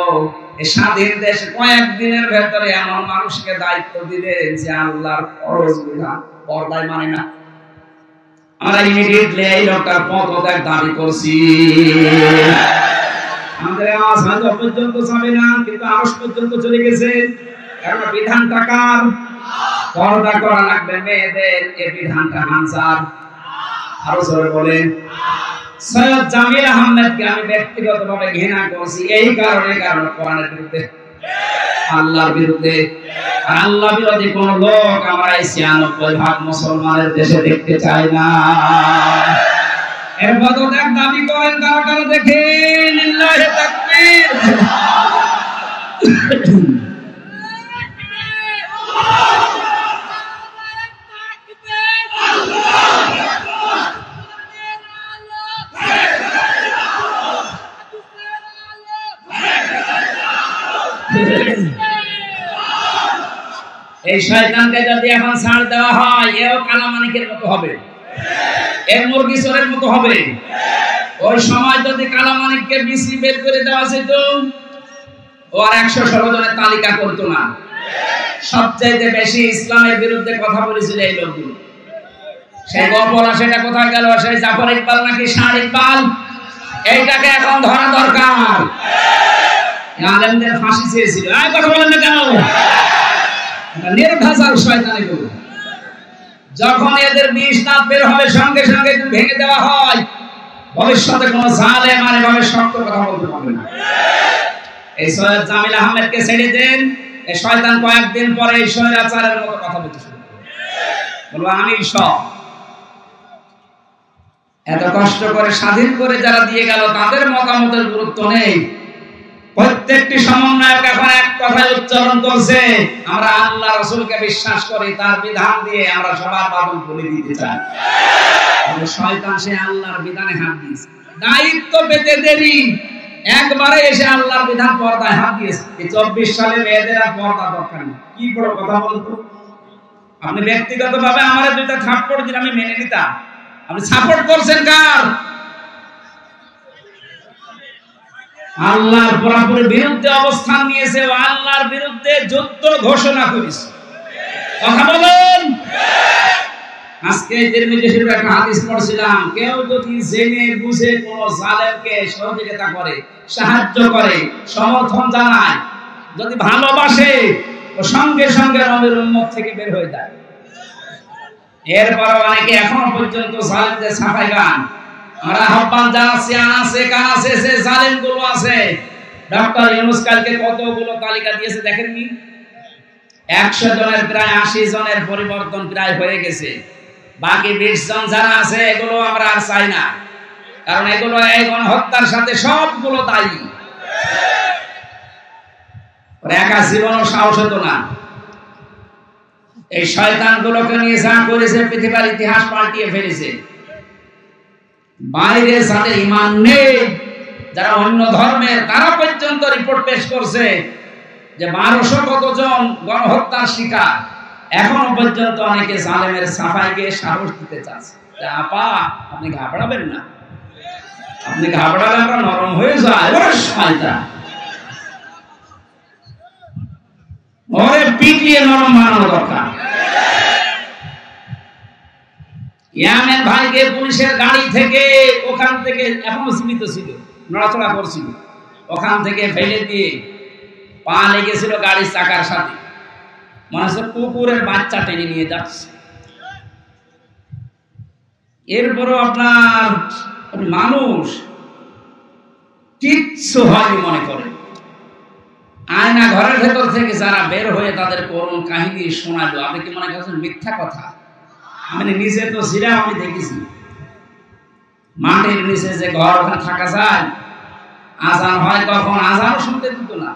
এই স্বাধীন দেশ কয়েকদিনের ভেতরে এমন মানুষকে দায়িত্ব দিলেন যে আল্লাহর ফরজ বিধান পর্দায় মানে না। আমরা ইমিডিয়েটলি এই লোকটার পদত্যাগ দাবি করছি। আমাদের আওয়াজ হয়তো পর্যন্ত যাবে না, কিন্তু আওয়াজ পর্যন্ত চলে গেছে। কারণ বিধানটা কার? পর্দা করা লাগবে মেয়েদের, এই বিধানটা হামজার। আরো জোরে বলেন। সৈয়দ জামিল আহমেদকে আমি ব্যক্তিগতভাবে ঘৃণা করছি এই কারণে, কারণ কোরআনের বিরুদ্ধে, আল্লাহর বিরুদ্ধে। আল্লাহ বিরোধী কোন লোক আমরা এই ৯৬% মুসলমানের দেশে দেখতে চাই না। এর পদত্যাগ দাবি করেন কারা কারা দেখেন। লিল্লাহি তাকবীর। এই শয়তানকে যদি এখন ছাড় দেওয়া হয়, এও কালামানিকের মতো হবে, এর মুরগি চোরের মতো হবে। ওই সময় যদি কালামানিককে বিসি বের করে দেওয়া যেত, ও আর ১১৬ জনের তালিকা করতো না। সবচাইতে বেশি ইসলামের বিরুদ্ধে কথা বলেছিল এই লোকগুলো। সেই গল্পটা সেটা কোথায় গেল? সেই জাফর ইকবাল নাকি শাহ ইকবাল? এইটাকে এখন ধরা দরকার। আলেমদের ফাঁসি চেয়েছিল। কথা বলেন না কেন? নির্ভেজাল শয়তানি গুলো। যখন এদের বিষ দাঁত বের হবে সঙ্গে সঙ্গে ভেঙে দেওয়া হয়, ভবিষ্যতে কোন জালেম আর এভাবে শক্ত কথা বলতে পারবে না। এই সৈয়দ জামিল আহমেদকে ছেড়ে দেন, এই শয়তান কয়েকদিন পরে এই স্বৈরাচারের মতো কথা বলতে শুরু করবে, বলবো আমি সব। এত কষ্ট করে স্বাধীন করে যারা দিয়ে গেল তাদের মতামতের গুরুত্ব নেই। প্রত্যেকটি সমন্বয়ক এখন এক কথায় উচ্চারণ করছে, আমরা আল্লাহ রাসূলকে বিশ্বাস করি, তার বিধান দিয়ে আমরা সবার বাঁধন খুলে দিতে চাই। শয়তান সে আল্লাহর বিধানে হাত দিয়েছে, দায়িত্ব পেতে দেরি, একবারে এসে আল্লাহর বিধান পর্দায় হাত দিয়েছে। এই ২৪ সালে মেয়েদের আর পর্দা দরকার নেই। কি বড় কথা বলতো। আপনি ব্যক্তিগতভাবে আমার দুইটা থাপ্পড় দিন, আমি মেনে নিতাম। আপনি সাপোর্ট করছেন কার? আল্লাহর পুরোপুরি বিরুদ্ধে অবস্থান নিয়েছে, ও আল্লাহর বিরুদ্ধে যুদ্ধ ঘোষণা করেছে। কথা বলেন। আজকে তিরমিজি শরীফের একটা হাদিস পড়ছিলাম, কেউ যদি জেনে বুঝে কোন জালেমকে সহযোগিতা করে, সাহায্য করে, সমর্থন জানায়, যদি ভালোবাসে, তো সঙ্গে সঙ্গে নবীর উম্মত থেকে বের হয়ে যায়। এরপর অনেকে এখনো পর্যন্ত জালেমদের সাফাই গান। আমরা আহ্বান জানাচ্ছি, আনাসে কানাসে যে জালেমগুলো আছে, ডক্টর ইউনূস কালকে কতগুলো তালিকা দিয়েছে দেখেননি? ১০০ জনের প্রায় ৮০ জনের পরিবর্তন প্রায় হয়ে গেছে। বাকি ২০ জন যারা আছে এগুলো আমরা আর চাই না, কারণ এগুলো এই গণহত্যার সাথে সবগুলো দায়ী। একা জীবনও সাহস হতো না। এই শয়তানগুলোকে নিয়ে যা করেছে পৃথিবীর ইতিহাস পাল্টিয়ে ফেলেছে। বাইরে যাদের ঈমান নেই, যারা অন্য ধর্মের, তারা পর্যন্ত রিপোর্ট পেশ করছে যে ১২০০ কতজন গণহত্যার শিকার। এখনো পর্যন্ত অনেকে জালেমের সাফাই গিয়ে সাহস দিতে চাচ্ছে। আপা আপনি ঘাবড়াবেন না, আপনি ঘাবড়ালে আমরা নরম হয়ে যায়। ওরে শয়তান, ওরে পিটিয়ে নরম বানানো দরকার। ইয়ামেন ভাইকে পুলিশের গাড়ি থেকে, ওখান থেকে, এখনো জীবিত ছিল, নড়াচড়া করছিল, ওখান থেকে ফেলে দিয়ে পা লেগেছিল গাড়ির চাকার সাথে, মনে হচ্ছে কুকুরের বাচ্চা টেনে নিয়ে যাচ্ছে। এরপরও আপনার মানুষ কিচ্ছু হয়নি মনে করে। আয়না ঘরের ভেতর থেকে যারা বের হয়ে তাদের করুণ কাহিনী শোনালো, আপনি কি মনে করছেন মিথ্যা কথা? আমি নিজে তো ছিলাম, আমি দেখেছি মাটির নিচে যে ঘর, ওখানে থাকা যায়। আজান হয় কখন, আজানও শুনতে দিত না।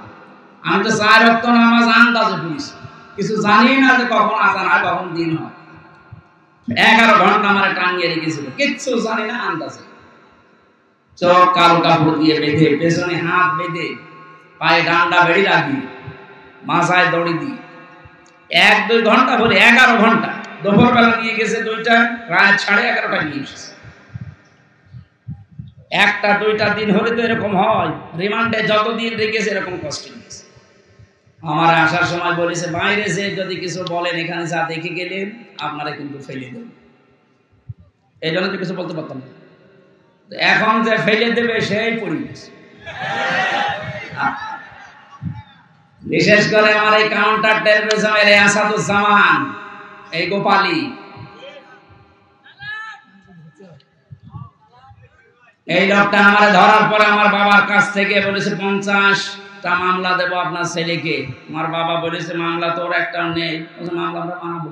আমি তো ৪ ওয়াক্ত নামাজ আন্দাজে পড়েছি, কিছু জানি না যে কখন আজান হয়, কখন দিন হয়। ১১ ঘন্টা আমার টাঙিয়ে রেখেছিল, কিচ্ছু জানি না, আন্দাজে। চোখ কালো কাপড় দিয়ে বেঁধে, পেছনে হাত বেঁধে, পায়ে ডান্ডা বেড়ি লাগিয়ে, মাথায় দড়ি দিয়ে 1-2 ঘন্টা ধরে 11 ঘন্টা, দুপুরবেলা নিয়ে গেছে 2টা, রাত 11:30 নিয়ে এসেছে। 1-2টা দিন হলে তো এরকম হয়, রিমান্ডে যতদিন রেখেছে এরকম কষ্ট নিয়েছে। আমার আসার সময় বলেছে, বাইরে যে যদি কিছু বলেন এখানে যা দেখে গেলেন আপনারা কিন্তু ফেলে দেবেন, এই জন্য তো কিছু বলতে পারতাম না। এখন যে ফেলে দেবে সেই পরিবেশ। বিশেষ করে আমার এই কাউন্টার টেররিজমের আসাদুজ্জামান, এই গোপালী, এই লোকটা আমার ধরার পরে আমার বাবার কাছ থেকে বলেছে 50টা মামলা দেব আপনার ছেলেকে। আমার বাবা বলেছে মামলা তোর একটাও নেই, মামলা আমরা বানাবো,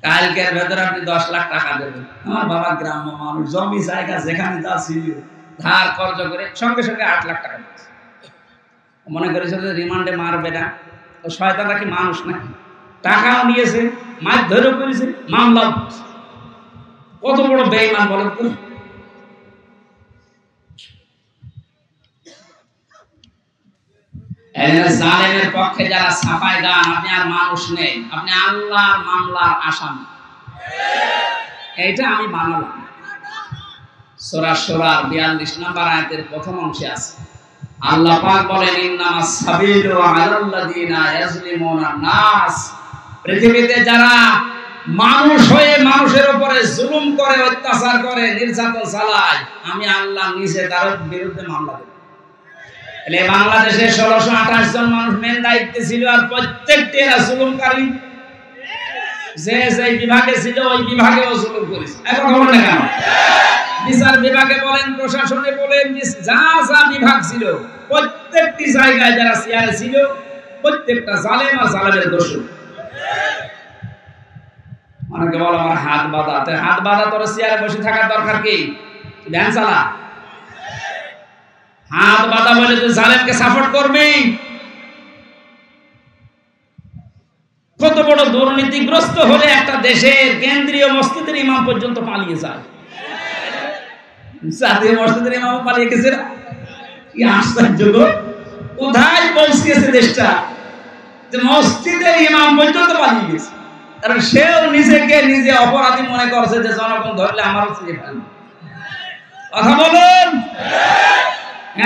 কালকের ভেতরে আপনি 10 লাখ টাকা দেবেন। আমার বাবা গ্রাম্য মানুষ, জমি জায়গা যেখানে যা ছিল ধার কর্জ করে সঙ্গে সঙ্গে 8 লাখ টাকা দিয়েছে। মনে করেছিল যে রিমান্ডে মারবে না, ও শয়তানটা কি মানুষ নাকি? টাকাও নিয়েছে, মাছ ধরেও করেছে, মামলা। কত বড় বেঈমান বলেন তো। জালেমের পক্ষে যারা সাফাই গান, আপনি আর মানুষ নেই, আপনি আল্লাহর মামলার আসামি। এইটা আমি বানালাম। সূরা সূরা 42 নম্বর আয়াতের প্রথম অংশে আছে, আল্লাহ পাক বলেন, ইন্নামাস সাবিলু আলাল্লাযিনা ইয়াজলিমুনা নাস। পৃথিবীতে যারা মানুষ হয়ে মানুষের উপরে জুলুম করে, অত্যাচার করে, নির্যাতন চালায়, আমি আল্লাহ নিজে তার বিরুদ্ধে মামলা দেব। বাংলাদেশে 1628 জন মানুষ মেন দায়িত্বে ছিল, আর প্রত্যেকটি এরা জুলুমকারী। যে যে বিভাগে ছিল ওই বিভাগেও জুলুম করেছে। এখন খবর না কেন? বিচার বিভাগে বলেন, প্রশাসনে বলেন, যা যা বিভাগ ছিল প্রত্যেকটি জায়গায় যারা চেয়ারে ছিল প্রত্যেকটা জালেম আর জালেমের দোষী। অনেকে বলে আমার হাত বাঁধা, হাত বাঁধা তোর চেয়ারে বসে থাকার দরকার কি? ধ্যান চালা। হাত বাঁধা বলে তুই জালেমকে সাপোর্ট করবি? কত বড় দুর্নীতিগ্রস্ত হলে একটা দেশের কেন্দ্রীয় মসজিদের ইমাম পর্যন্ত পালিয়ে যায়। জাতীয় মসজিদের ইমাম পালিয়ে গেছে, কি আশ্চর্য! কোথায় পৌঁছেছে দেশটা যে মসজিদের ইমাম পর্যন্ত পালিয়ে গেছে। কারণ সেও নিজেকে নিজে অপরাধী মনে করছে যে জনগণ ধরলে আমারও ছেড়ে ফেলবে। কথা বলুন।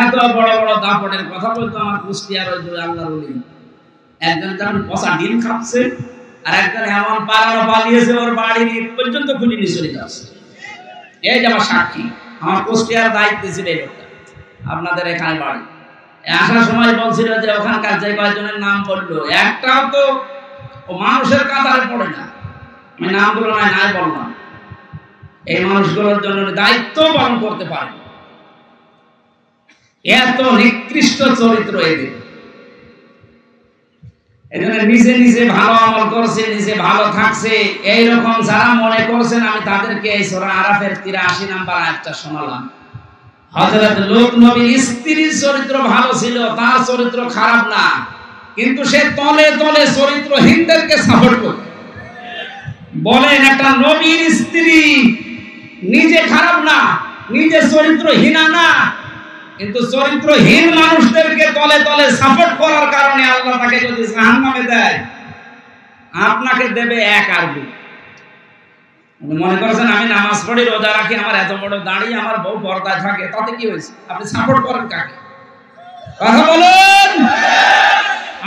এত বড় বড় দাপটের কথা বলতো আমার কুষ্টিয়ার ওই আল্লাহর ওলি। একজন যেমন পচা ডিম খাচ্ছে, আর একজন এমন পালানো পালিয়েছে ওর বাড়ির ইট পর্যন্ত খুঁটি নিয়ে চলে যাচ্ছে। এই যে আমার সাক্ষী, আমার কুষ্টিয়ার দায়িত্বে ছিল এই লোকটা, আপনাদের এখানে বাড়ি। আসার সময় বলছিল যে ওখানকার যে কয়েকজনের নাম বললো, একটাও তো ও মানুষের কাতারে পড়ে না। আমি নামগুলো নাই বললাম, এই মানুষগুলোর জন্য দায়িত্ব পালন করতে পারে। এত নিকৃষ্ট চরিত্র এদের। এজন্য নিজে নিজে ভালো আমল করছে, নিজে ভালো থাকছে, এইরকম যারা মনে করছেন, আমি তাদেরকে এই সূরা আরাফের 83 নম্বর আয়াতটা শোনালাম। হযরত লূত নবীর স্ত্রীর চরিত্র ভালো ছিল, তার চরিত্র খারাপ না, কিন্তু সে তলে তলে চরিত্রহীনদেরকে সাপোর্ট করত। বলেন, একটা নবীর স্ত্রী নিজে খারাপ না, নিজে চরিত্রহীনা না, কিন্তু চরিত্রহীন মানুষদেরকে তলে তলে সাপোর্ট করার কারণে আল্লাহ তাকে যদি জাহান্নামে দেয়, আপনাকে দেবে 1 আরবি। মনে করছেন আমি নামাজ পড়ি, রোজা রাখি, আমার এত বড় দাড়ি, আমার বউ পর্দায় থাকে, তাতে কি হয়েছে? আপনি সাপোর্ট করেন কাকে? কথা বলুন।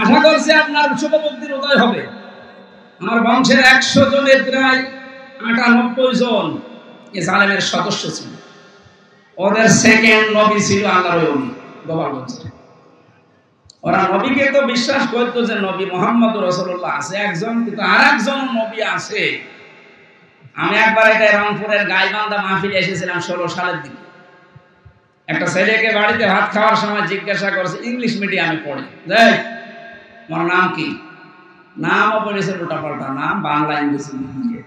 আশা করছি আপনার শুভবুদ্ধির উদয় হবে। আমার বংশের 100 জনের প্রায় 98 জন এই জালেমের সদস্য ছিল। ওদের সেকেন্ড নবী ছিল আল্লাহর ওলি গোপালগঞ্জে। ওরা নবীকে তো বিশ্বাস করতো যে নবী মুহাম্মদ রাসূলুল্লাহ আছে একজন, কিন্তু আরেকজন নবী আছে। আমি একবার এটা রংপুরের গাইবান্ধা মাহফিলে এসেছিলাম 16 সালের দিকে। একটা ছেলেকে বাড়িতে ভাত খাওয়ার সময় জিজ্ঞাসা করছে, ইংলিশ মিডিয়ামে পড়ে, দেখ তোমার নাম কি? নামও বলেছে উল্টাপাল্টা নাম, বাংলা ইংরেজি মিলিয়ে।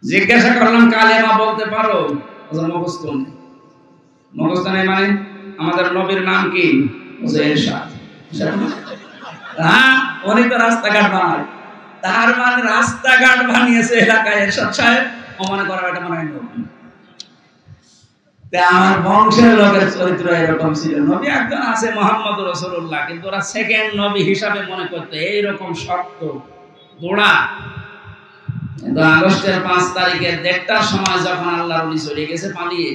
জিজ্ঞাসা করলাম কালেমা বলতে পারো? মুখস্থ নেই। মুখস্থ নেই মানে আমাদের নবীর নাম কি? এরশাদ। হ্যাঁ, উনি তো রাস্তাঘাট বানায়, তার মানে রাস্তাঘাট বানিয়েছে এলাকায় এরশাদ সাহেব। ও মনে করা এটা মনে হয় আমার বংশের লোকের চরিত্র এরকম ছিল। নবী একজন আছে মুহাম্মদ রাসূলুল্লাহ, কিন্তু ওরা সেকেন্ড নবী হিসাবে মনে করতো এইরকম শক্ত গোড়া। কিন্তু আগস্টের 5 তারিখে 1:30টার সময় যখন আল্লাহর ওলি চলে গেছে পালিয়ে,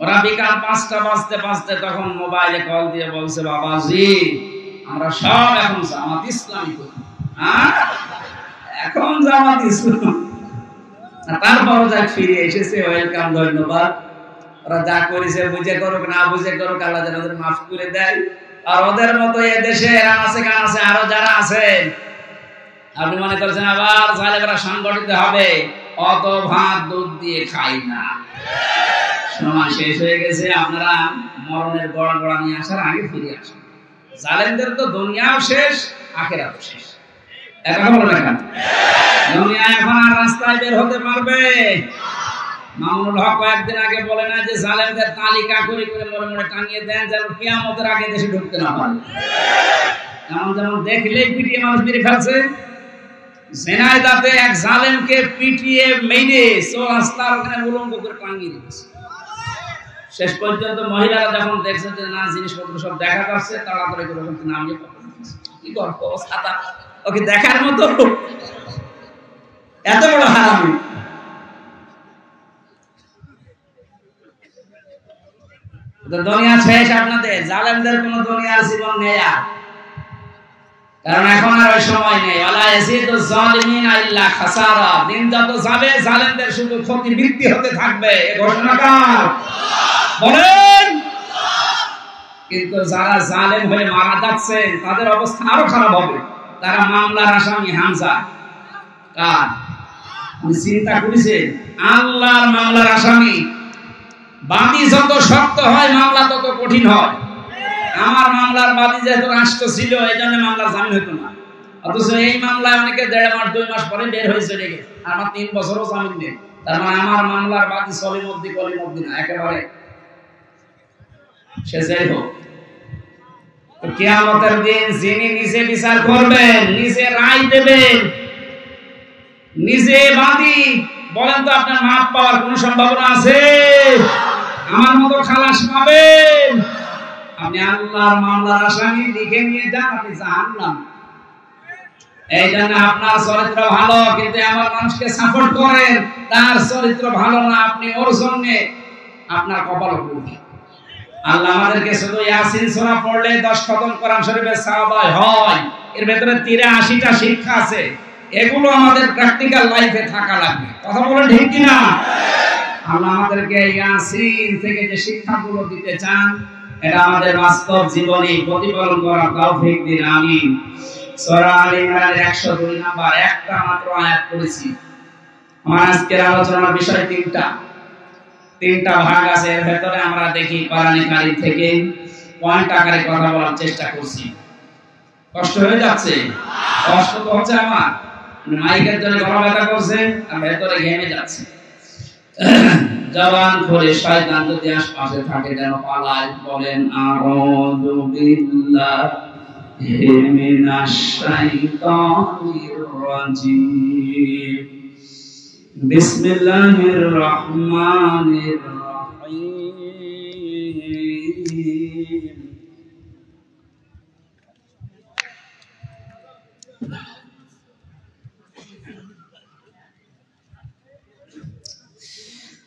ওরা বিকাল 5টা বাজতে তখন মোবাইলে কল দিয়ে বলছে, বাবাজি আমরা সব এখন জামাত ইসলামী করি। এখন জামাত ইসলাম। তারপরও যা ফিরে এসেছে, ওয়েলকাম, ধন্যবাদ। ওরা যা করেছে বুঝে করুক না বুঝে করুক, আল্লাহ যেন ওদের মাফ করে দেয়। আর ওদের মতো এ দেশে আছে কান আছে আরো যারা আছেন, আপনি মনে করছেন আবার জালেমরা সংগঠিত হবে, অত ভাত দুধ দিয়ে খাই না। সময় শেষ হয়ে গেছে, আপনারা মরণের গড়া নিয়ে আসার আগে ফিরে আসেন। জালেমদের তো দুনিয়াও শেষ, আখিরাতও শেষ। এটা বলো না, দুনিয়া এখন আর রাস্তায় বের হতে পারবে? মামুনুল হক কয়েকদিন আগে বলে না যে জালেমদের তালিকা করে করে মরে মরে টাঙিয়ে দেন, যেন কিয়ামতের আগে দেশে ঢুকতে না পারে। এমন যেমন দেখলেই পিটিয়ে মানুষ মেরে ফেলছে। জেনাইদাতে এক জালেমকে পিটিয়ে মেরে রাস্তার ওখানে উলঙ্গ করে টাঙিয়ে দিয়েছে। শেষ পর্যন্ত মহিলারা যখন দেখছে যে না জিনিসপত্র সব দেখা যাচ্ছে, তাড়াতাড়ি করে ওখানে নামিয়ে কি করবো, ছাতা ওকে দেখার মতো এত বড় হারামি। দুনিয়া শেষ আপনাদের, জালেমদের কোন দুনিয়ার জীবন নেই আর, কারণ এখন আর ওই সময় নেই। ওয়ালা ইয়াজিদু যালিমিনা ইল্লা খাসারা। দিন যত যাবে জালেমদের শুধু ক্ষতি বৃদ্ধি হতে থাকবে। এই ঘোষণাকার বলেন। কিন্তু যারা জালেম হয়ে মারা যাচ্ছেন তাদের অবস্থা আরো খারাপ হবে। তারা মামলার আসামি হামজা। কার? আপনি চিন্তা করেছেন? আল্লাহর মামলার আসামি। বাদী যত শক্ত হয় মামলা তত কঠিন হয়। আমার মামলার বাদী যেহেতু রাষ্ট্র ছিল, এই জন্য মামলার জামিন হতো না। অথচ এই মামলায় অনেকে 1.5 মাস 2 মাস পরে বের হয়ে চলে গেছে, আমার 3 বছরও জামিন নেই। তার মানে আমার মামলার বাদী কলিমদ্দি না, একেবারে সে যাই হোক। কিয়ামতের দিন যিনি নিজে বিচার করবেন, নিজে রায় দেবেন, নিজে বাদী, বলেন তো আপনার মাপ পাওয়ার কোন সম্ভাবনা আছে? আমার মতো খালাস পাবেন? আপনি আল্লাহর মামলার আসামি লিখে নিয়ে যান, আপনি জাহান্নাম। এই জন্য আপনার চরিত্র ভালো, কিন্তু আমার মানুষকে সাপোর্ট করেন, তার চরিত্র ভালো না, আপনি ওর জন্য আপনার কপাল পুড়বে। আল্লাহ আমাদেরকে শুধু ইয়াসিন সূরা পড়লে 10 খতম কোরআন শরীফের সওয়াব হয়। এর ভেতরে 83টা শিক্ষা আছে। এগুলো আমাদের প্র্যাকটিক্যাল লাইফে থাকা লাগবে। কথা বলেন ঠিক কি না? আল্লাহ আমাদেরকে ইয়াসিন থেকে যে শিক্ষাগুলো দিতে চান, এটা আমাদের বাস্তব জীবনে প্রতিফলন করার তৌফিক দিন, আমিন। সূরা আল ইমরানের 102 নাম্বার একটা মাত্র আয়াত পড়েছি। আমার আজকের আলোচনার বিষয় তিনটা ভাগ আছে। এর ভেতরে আমরা দেখি কোরআনে কারীম থেকে পয়েন্ট আকারে কথা বলার চেষ্টা করছি। কষ্ট হয়ে যাচ্ছে? কষ্ট তো হচ্ছে আমার, মাইকের জন্য গলা ব্যথা করছে আর ভেতরে ঘেমে যাচ্ছে। জবান খুলে শয়তান যদি আশপাশে থাকে যেন পালায়। বলেন আউযু বিল্লাহি মিনাশ শাইতানির রাজিম। বিসমিল্লাহির রহমানির রহিম।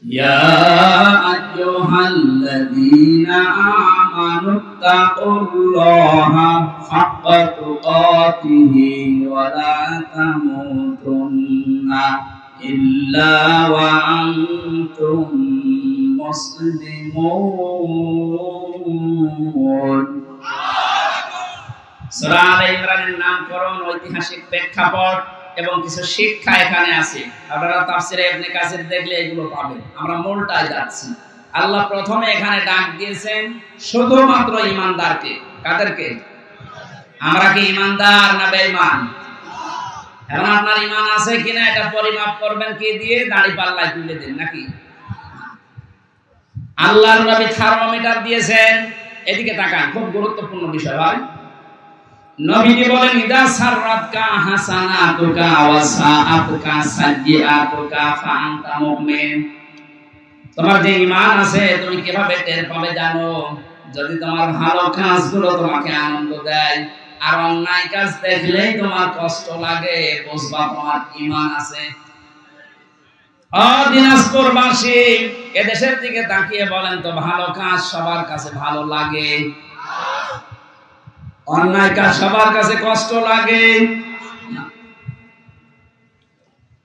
يا أيها الذين آمنوا اتقوا الله حق تقاته ولا تموتن إلا وأنتم مسلمون। সূরা আল ইমরানের নামকরণ, ঐতিহাসিক প্রেক্ষাপট এবং কিছু শিক্ষা এখানে আছে। আপনারা তাফসীরে ইবনে কাসির দেখলে এগুলো পাবেন। আমরা মূলটায় যাচ্ছি। আল্লাহ প্রথমে এখানে ডাক দিয়েছেন শুধুমাত্র ঈমানদারকে। কাদেরকে? আমরা কি ঈমানদার না বেঈমান? এখন আপনার ঈমান আছে কিনা এটা পরিমাপ করবেন কি দিয়ে? দাড়ি পাল্লায় তুলে দেন নাকি? আল্লাহর নবী থার্মোমিটার দিয়েছেন। এদিকে তাকান, খুব গুরুত্বপূর্ণ বিষয় ভাই। নবীজি বলেন ইদা সাররাতকা হাসানাতুকা ওয়া সাআতুকা সাইয়্যাতুকা ফাআনতা মুমিন। তোমার যে ঈমান আছে তুমি কিভাবে টের পাবে জানো? যদি তোমার ভালো কাজগুলো তোমাকে আনন্দ দেয়, আর অন্যায় কাজ দেখলেই তোমার কষ্ট লাগে, বুঝবা তোমার ঈমান আছে। দিনাজপুরবাসী এদেশের দিকে তাকিয়ে বলেন তো, ভালো কাজ সবার কাছে ভালো লাগে, অন্যায় কাজ সবার কাছে কষ্ট লাগে?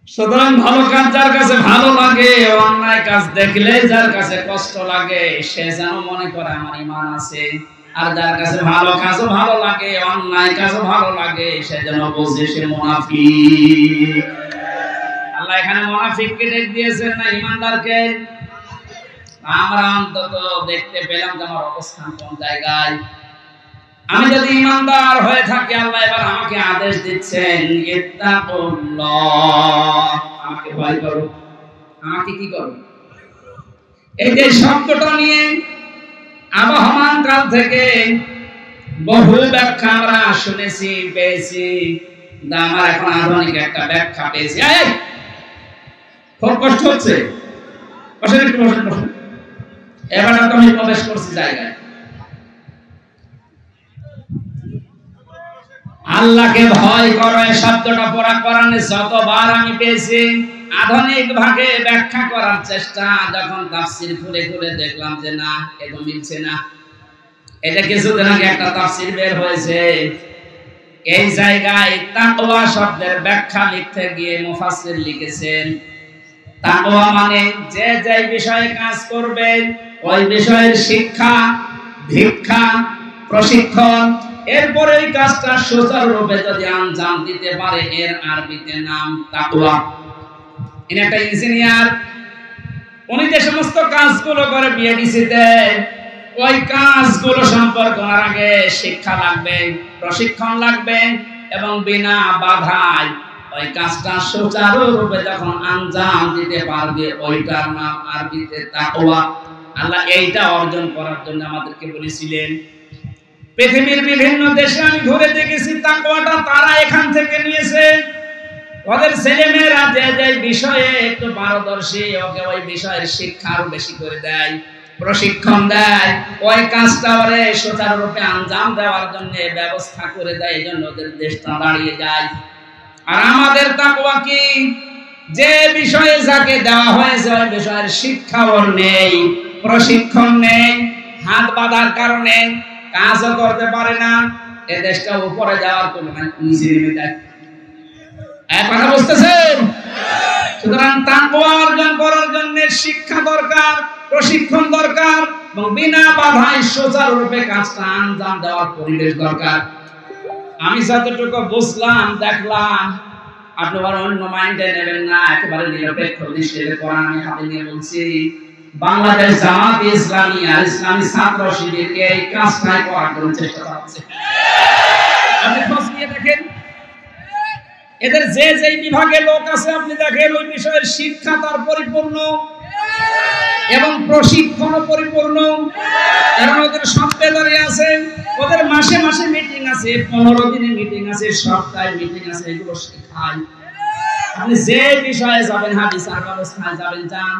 সুতরাং ভালো কাজ যার কাছে ভালো লাগে, অন্যায় কাজ দেখলে যার কাছে কষ্ট লাগে, সে যেন মনে করে আমার ঈমান আছে। আর যার কাছে ভালো কাজও ভালো লাগে, অন্যায় কাজও ভালো লাগে, সে যেন বোঝে সে মুনাফিক। আল্লাহ এখানে মুনাফিককে ডেকে দিয়েছেন না ঈমানদারকে? আমরা অন্তত দেখতে পেলাম যে আমার অবস্থান কোন জায়গায়। আমি যদি ঈমানদার হয়ে থাকি, আল্লাহ এবার আমাকে আদেশ দিচ্ছেন, ইত্তাকুল্লাহ, আমাকে ভয় করো। আমাকে কি করো? এই যে শব্দটা নিয়ে আবহমান কাল থেকে বহু ব্যাখ্যা আমরা শুনেছি, পেয়েছি, আমার এখন আধুনিক একটা ব্যাখ্যা পেয়েছি। খুব কষ্ট হচ্ছে, বসেন একটু, বসেন বসেন। এবার আমি প্রবেশ করছি জায়গায়। আল্লাহকে ভয় করো এই শব্দটা পড়া কোরআনে যতবার আমি পেয়েছি, আধুনিক ভাবে ব্যাখ্যা করার চেষ্টা, যখন তাফসীর খুলে খুলে দেখলাম যে না, এটা মিলছে না। এটা কিছুদিন আগে একটা তাফসীর বের হয়েছে, এই জায়গায় তাকওয়া শব্দের ব্যাখ্যা লিখতে গিয়ে মুফাসসির লিখেছেন, তাকওয়া মানে যে যে বিষয়ে কাজ করবে ওই বিষয়ের শিক্ষা, ভিক্ষা, প্রশিক্ষণ, এরপরে এই কাজটা সুচারুরূপে যদি আঞ্জাম দিতে পারে, এর আরবিতে নাম তাকওয়া। ইনি একটা ইঞ্জিনিয়ার, উনি যে সমস্ত কাজগুলো করে বিএডিসিতে, ওই কাজগুলো সম্পর্কে ওনার আগে শিক্ষা লাগবে, প্রশিক্ষণ লাগবে, এবং বিনা বাধায় ওই কাজটা সুচারুরূপে যখন আঞ্জাম দিতে পারবে, ওইটার নাম আরবিতে তাকওয়া। আল্লাহ এইটা অর্জন করার জন্য আমাদেরকে বলেছিলেন। পৃথিবীর বিভিন্ন দেশে আমি ঘুরে দেখেছি, তাকওয়াটা তারা এখান থেকে নিয়েছে। ওদের ছেলেমেয়েরা যে যে বিষয়ে একটু পারদর্শী, ওকে ওই বিষয়ের শিক্ষা আরো বেশি করে দেয়, প্রশিক্ষণ দেয়, ওই কাজটা ওরে সুচারুরূপে আঞ্জাম দেওয়ার জন্য ব্যবস্থা করে দেয়। এই জন্য ওদের দেশটা দাঁড়িয়ে যায়। আর আমাদের তাকওয়া কি? যে বিষয়ে যাকে দেওয়া হয়েছে ওই বিষয়ের শিক্ষা ওর নেই, প্রশিক্ষণ নেই, হাত বাঁধার কারণে কাজও করতে পারে না, এ দেশটা উপরে যাওয়ার কোনো নিচে নেমে যায়। কথা বুঝতেছেন? সুতরাং তাকওয়া অর্জন করার জন্য শিক্ষা দরকার, প্রশিক্ষণ দরকার, এবং বিনা বাধায় সুচারুরূপে কাজটা আঞ্জাম দেওয়ার পরিবেশ দরকার। আমি যতটুকু বুঝলাম, দেখলাম, আপনি আবার অন্য মাইন্ডে নেবেন না, একেবারে নিরপেক্ষ দৃষ্টিতে কোরআন আমি হাতে নিয়ে বলছি। বাংলাদেশ জামাত ইসলামী আর ইসলামী ছাত্র শিবির এই কাজটাই করার জন্য চেষ্টা করছে। আপনি খোঁজ নিয়ে দেখেন, এদের যে যে বিভাগে লোক আছে আপনি দেখেন, ওই বিষয়ের শিক্ষা তার পরিপূর্ণ এবং প্রশিক্ষণ পরিপূর্ণ। কারণ ওদের সম্মেলনে আছে, ওদের মাসে মাসে মিটিং আছে, 15 দিনে মিটিং আছে, সপ্তাহে মিটিং আছে, এগুলো শেখায়। আপনি যে বিষয়ে যাবেন, বিচার ব্যবস্থায় যাবেন যান,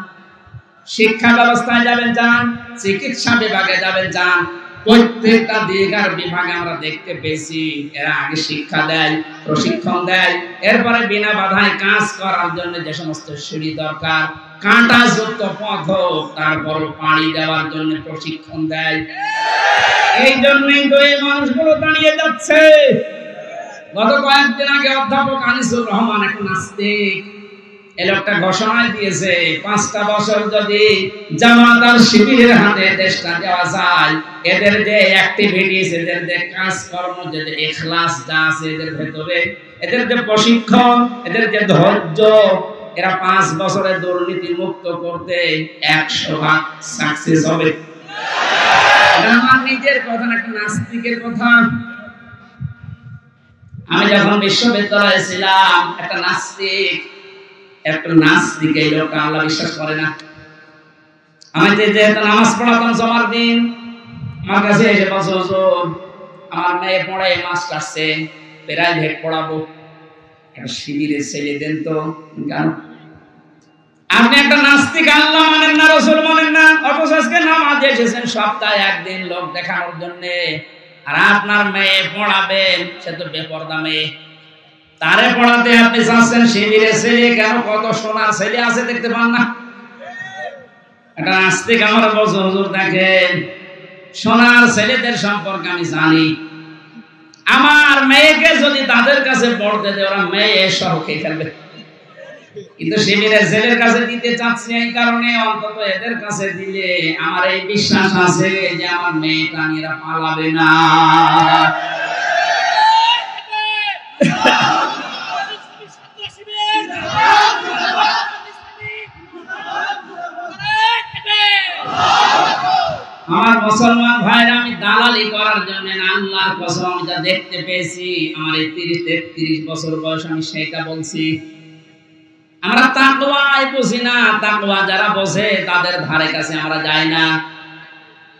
শিক্ষা ব্যবস্থায় যাবেন যান, চিকিৎসা বিভাগে যাবেন যান, প্রত্যেকটা দিক আর বিভাগে আমরা দেখতে পেয়েছি এরা আগে শিক্ষা দেয়, প্রশিক্ষণ দেয়, এরপরে বিনা বাধায় কাজ করার জন্য যে সমস্ত সিঁড়ি দরকার, কাঁটাযুক্ত পথ, তারপর পাড়ি দেওয়ার জন্য প্রশিক্ষণ দেয়। এই জন্যই তো এই মানুষগুলো দাঁড়িয়ে যাচ্ছে। গত কয়েকদিন আগে অধ্যাপক আনিসুর রহমান, এখন নাস্তিক, এই লোকটা ঘোষণা দিয়েছে 5টা বছর যদি জামাত আর শিবিরের হাতে দেশটা দেওয়া যায়, এদের যে অ্যাক্টিভিটিস, এদের যে কাজকর্ম, যে ইখলাস যা আছে এদের ভেতরে, এদের যে প্রশিক্ষণ, এদের যে ধৈর্য, এরা 5 বছরে দুর্নীতি মুক্ত করতে 100% সাকসেস হবে। এটা আমার নিজের কথা না, একটা নাস্তিকের কথা। আমি যখন বিশ্ববিদ্যালয়ে ছিলাম, একটা নাস্তিক এই লোকটা আল্লাহ বিশ্বাস করে না। আমি যে নামাজ পড়াতাম জমার দিন, আমার কাছে এসে বলছে, হুজুর আমার মেয়ে পড়ে মাস্টার্সে, প্রাইভেট পড়াবো, একটা শিবিরের ছেলে দেন তো। আপনি একটা নাস্তিক, আল্লাহ মানেন না, রাসূল মানেন না, অথচ আজকে নামাজে এসেছেন সপ্তাহে একদিন লোক দেখানোর জন্য। আর আপনার মেয়ে পড়াবেন, সে তো বেপরদা মেয়ে, তারে পড়াতে আপনি চাচ্ছেন শিবিরে ছেলে, কেন কত সোনার ছেলে আছে দেখতে পান না? এটা নাস্তিক আমার বলছে, হুজুর দেখেন সোনার ছেলেদের সম্পর্কে আমি জানি, আমার মেয়েকে যদি তাদের কাছে পড়তে দেয় ওরা মেয়ে সহ খেয়ে ফেলবে, কিন্তু শিবিরের ছেলের কাছে দিতে চাচ্ছি এই কারণে অন্তত এদের কাছে দিলে আমার এই বিশ্বাস আছে যে আমার মেয়েটা এরা পালাবে না। আমার মুসলমান ভাইরা, আমি দালালি করার জন্য না, আল্লাহর কসম আমি যা দেখতে পেয়েছি আমার এই 30-33 বছর বয়স, আমি সেটা বলছি। আমরা তাকওয়াই বুঝি না, তাকওয়া যারা বোঝে তাদের ধারে কাছে আমরা যাই না।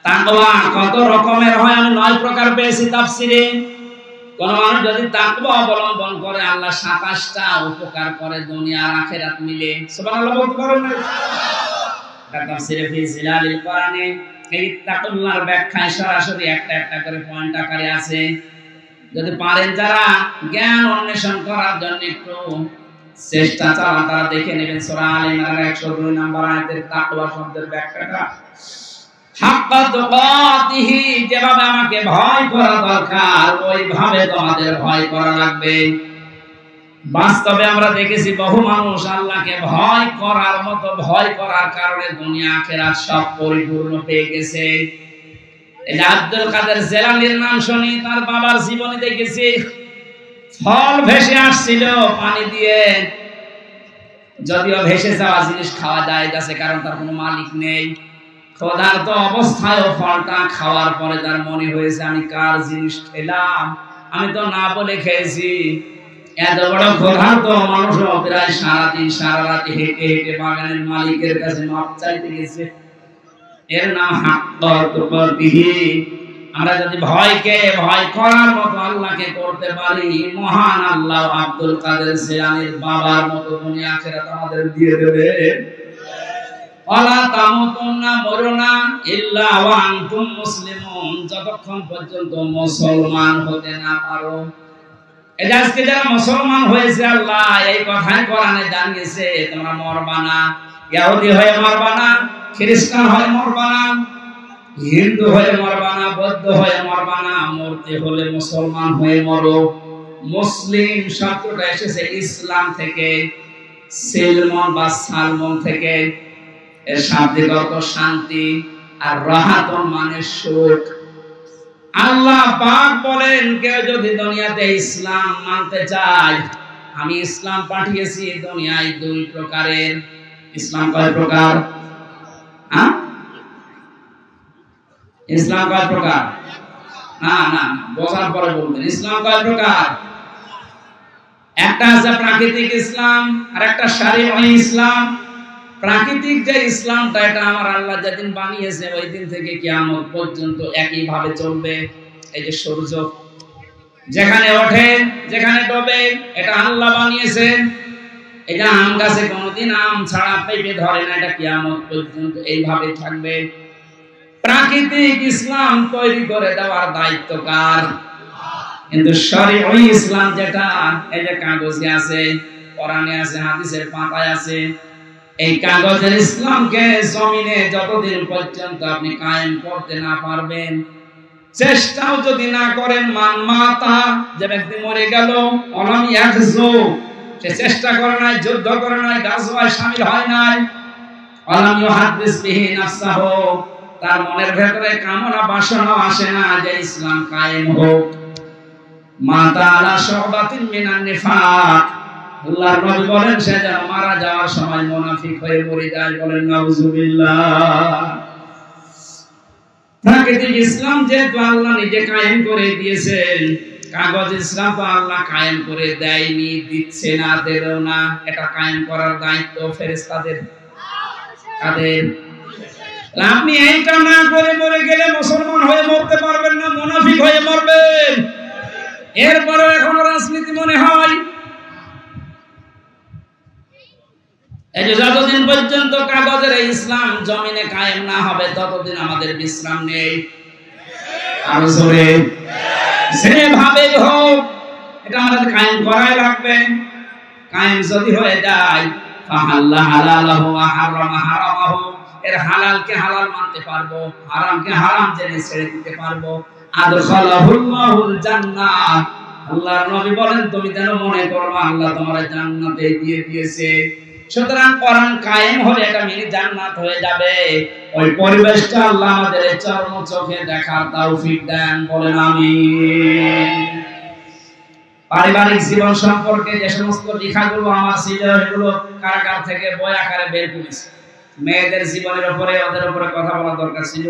তাকওয়া কত রকমের হয় আমি 9 প্রকার পেয়েছি তাফসিরে। কোন মানুষ যদি তাকওয়া অবলম্বন করে আল্লাহ 27টা উপকার করে দুনিয়া আর আখিরাত মিলে। সুবহানাল্লাহ বলতে পারেন না? তাফসিরে ফি জিলালিল কোরআনে এই তাকওয়ার ব্যাখ্যায় সরাসরি একটা একটা করে পয়েন্ট আকারে আছে। যদি পারেন যারা জ্ঞান অন্বেষণ করার জন্য একটু চেষ্টা চালান, তারা দেখে নেবেন সূরা আলে ইমরানের 102 নম্বর আয়াতের তাকওয়া শব্দের ব্যাখ্যাটা। হাক্কা তুকাতিহি, যেভাবে আমাকে ভয় করা দরকার ওইভাবে তোমাদের ভয় করা লাগবে। বাস্তবে আমরা দেখেছি বহু মানুষ আল্লাহকে ভয় করার মতো ভয় করার কারণে দুনিয়া আখিরাত সব পরিপূর্ণ পেয়ে গেছে। এই আব্দুল কাদের জিলানীর নাম শুনি, তার বাবার জীবনী দেখেছি। ফল ভেসে আসছিল পানি দিয়ে, যদিও ভেসে যাওয়া জিনিস খাওয়া যায় যাচ্ছে, কারণ তার কোনো মালিক নেই। ক্ষুধার্ত অবস্থায় ফলটা খাওয়ার পরে তার মনে হয়েছে আমি কার জিনিস খেলাম, আমি তো না বলে খেয়েছি। এত বড় ক্ষুধার্ত মানুষ প্রায় সারাদিন সারা রাত হেঁটে হেঁটে বাগানের মালিকের কাছে মাপ চাইতে গেছে। এর নাম হাক্কা তুকাতিহি। আমরা যদি ভয়কে ভয় করার মতো আল্লাহকে করতে পারি, মহান আল্লাহ আব্দুল কাদের জিলানীর বাবার মতো দুনিয়া আখিরাত আমাদের দিয়ে দেবে। ওয়ালা তামুতুন্না, মরো না, ইল্লা ওয়া আনতুম মুসলিমুন, যতক্ষণ পর্যন্ত মুসলমান হতে না পারো। এই আজকে যারা মুসলমান হয়েছে আল্লাহ এই কথাই কোরআনে জানিয়েছে, তোমরা মরবা না, ইহুদি হয়ে মরবা না, খ্রিস্টান হয়ে মরবা না, হিন্দু হয়ে মরবা না, বৌদ্ধ হয়ে মরবা না, মরতে হলে মুসলমান হয়ে মরো। মুসলিম শব্দটা এসেছে ইসলাম থেকে, সিলমন বা সালমন থেকে। এর শাব্দিক অর্থ শান্তি, আর রাহাতুন মানে সুখ। আল্লাহ পাক বলেন কেউ যদি দুনিয়াতে ইসলাম মানতে চায়, আমি ইসলাম পাঠিয়েছি দুনিয়ায় 2 প্রকারের। ইসলাম কয় প্রকার? ইসলাম কয় প্রকার? না না, বোঝার পরে বলবেন। ইসলাম কয় প্রকার? একটা আছে প্রাকৃতিক ইসলাম, আর একটা শারঈ ইসলাম। প্রাকৃতিক যে ইসলামটা, এটা আমার আল্লাহ যেদিন বানিয়েছে ওই দিন থেকে কিয়ামত পর্যন্ত একই ভাবে চলবে। এই যে সূর্য যেখানে ওঠে যেখানে ডোবে, এটা আল্লাহ বানিয়েছেন। এটা আম গাছে কোনোদিন আম ছাড়া পেঁপে ধরে না, এটা কিয়ামত পর্যন্ত এইভাবে থাকবে। প্রাকৃতিক ইসলাম তৈরি করে দেওয়ার দায়িত্ব কার? কিন্তু শরঈ ইসলাম যেটা, এই যে কাগজে আছে, কোরআনে আছে, হাদিসের পাতায় আছে, এই কাগজের ইসলামকে জমিনে যতদিন পর্যন্ত আপনি কায়েম করতে না পারবেন, চেষ্টাও যদি না করেন, মান মাতা, যে ব্যক্তি মরে গেল, অলাম ইয়াখজু, সে চেষ্টা করে নাই, যুদ্ধ করে নাই, গাজওয়ায় শামিল হয় নাই, অলাম ইউহাদ্দিস বিহি নাফসাহু, তার মনের ভেতরে কামনা বাসনা আসে না যে ইসলাম কায়েম হোক, মাতা আলা শুবাতিন মিনান নিফাক, আল্লাহর নবী বলেন সে যেন মারা যাওয়ার সময় মুনাফিক হয়ে মরে যায়। বলেন নাউজুবিল্লাহ। প্রাকৃতিক ইসলাম যেহেতু আল্লাহ নিজে কায়েম করে দিয়েছেন, কাগজ ইসলাম তো আল্লাহ কায়েম করে দেয়নি, দিচ্ছে না, দেবেও না। এটা কায়েম করার দায়িত্ব ফেরেশতাদের। কাদের? আপনি এইটা না করে মরে গেলে মুসলমান হয়ে মরতে পারবেন না, মুনাফিক হয়ে মরবেন। এরপরে এখনো রাজনীতি মনে হয়। এই যে যতদিন পর্যন্ত কাগজের ইসলাম জমিনে কায়েম না হবে ততদিন আমাদের বিশ্রাম নেই। আরো জোরে, যেভাবে হোক এটা আমাদের কায়েম করাই লাগবে। কায়েম যদি হয়ে যায়, ফাহাল্লা হালালাহু ওয়া হারামা হারামাহু, এর হালালকে হালাল মানতে পারবো, হারামকে হারাম জেনে ছেড়ে দিতে পারবো। আদখালাহুল্লাহুল জান্নাহ, আল্লাহর নবী বলেন তুমি যেন মনে করো আল্লাহ তোমার জান্নাতে দিয়ে দিয়েছে। সুতরাং কোরআন কায়েম হলে এটা মিনি জান্নাত হয়ে যাবে। ওই পরিবেশটা আল্লাহ আমাদের চর্ম চোখে দেখার তৌফিক দেন, বলেন আমিন। পারিবারিক জীবন সম্পর্কে যে সমস্ত লেখাগুলো আমার ছিল এগুলো কারাগার থেকে বই আকারে বের করেছি। মেয়েদের জীবনের উপরে ওদের উপরে কথা বলা দরকার ছিল,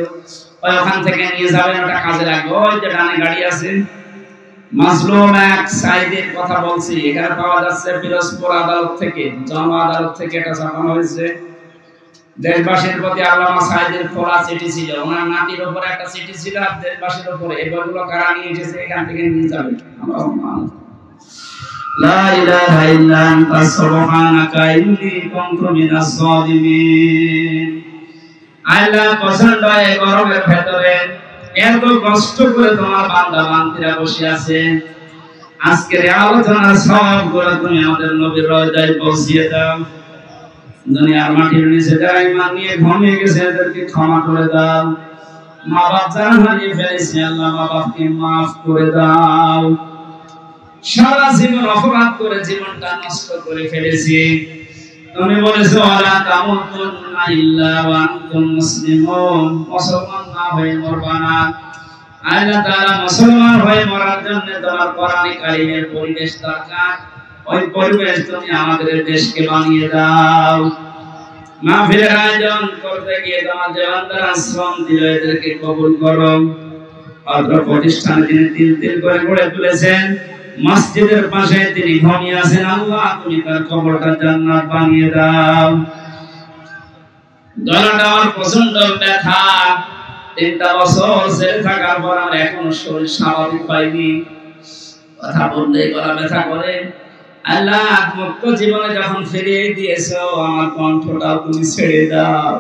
ওই ওখান থেকে নিয়ে যাবেন, ওটা কাজে লাগবে। ওই যে ডানে গাড়ি আছে, মাজলুম এক সাইদের কথা বলছি, এখানে পাওয়া যাচ্ছে পিরোজপুর আদালত থেকে, জন আদালত থেকে এটা ছাপানো হয়েছে। দেশবাসীর প্রতি আল্লামা সাইদের খোলা চিঠি ছিল, ওনার নাতির উপরে একটা চিঠি ছিল আর দেশবাসীর উপরে। এই বইগুলো কারা নিয়ে এসেছে এখান থেকে নিয়ে যাবেন। লা ইলাহা ইল্লা আনতা সুবহানাকা ইন্নী কুনতু মিনাজ জালিমিন। আল্লাহ পছন্দ এই গরমের ভেতরে এত কষ্ট করে তোমার বান্দা বান্দিরা বসে আছে, আজকের আলোচনা সবগুলো তুমি আমাদের নবীর রওজায় পৌঁছিয়ে দাও। দুনিয়ার মাটির নিচে যারা ঈমান নিয়ে ঘুমিয়ে গেছে এদেরকে ক্ষমা করে দাও। মা বাপ যারা হারিয়ে ফেলেছে আল্লাহ মা বাপকে মাফ করে দাও। সারা জীবন অপরাধ করে জীবনটা নষ্ট করে ফেলেছি, তুমি বলেছো ওয়ালা তামুতুন্না ইল্লা ওয়া আনতুম মুসলিমুন, মুসলমান না হয়ে মরবা না। আল্লাহ তাআলা মুসলমান হয়ে মরার জন্য তোমার কোরআনে কারীমের পরিবেশ দরকার। ওই পরিবেশ তুমি আমাদের দেশকে বানিয়ে দাও। মাহফিলের আয়োজন করতে গিয়ে তোমার যে বান্দারা শ্রম দিল এদেরকে কবুল করো। অত্র প্রতিষ্ঠানে তিনি তিল তিল করে গড়ে তুলেছেন, মসজিদের পাশে তিনি ঘুমিয়ে আছেন, আল্লাহ তুমি তার কবরটা জান্নাত বানিয়ে দাও। গলাটা আমার প্রচন্ড ব্যথা, 3টা বছর জেলে থাকার পর আমার এখনো শরীর স্বাভাবিক হয়নি, কথা বললে গলা ব্যথা করে। আল্লাহ মুক্ত জীবনে যখন ফিরিয়ে দিয়েছো আমার কণ্ঠটাও তুমি ছেড়ে দাও।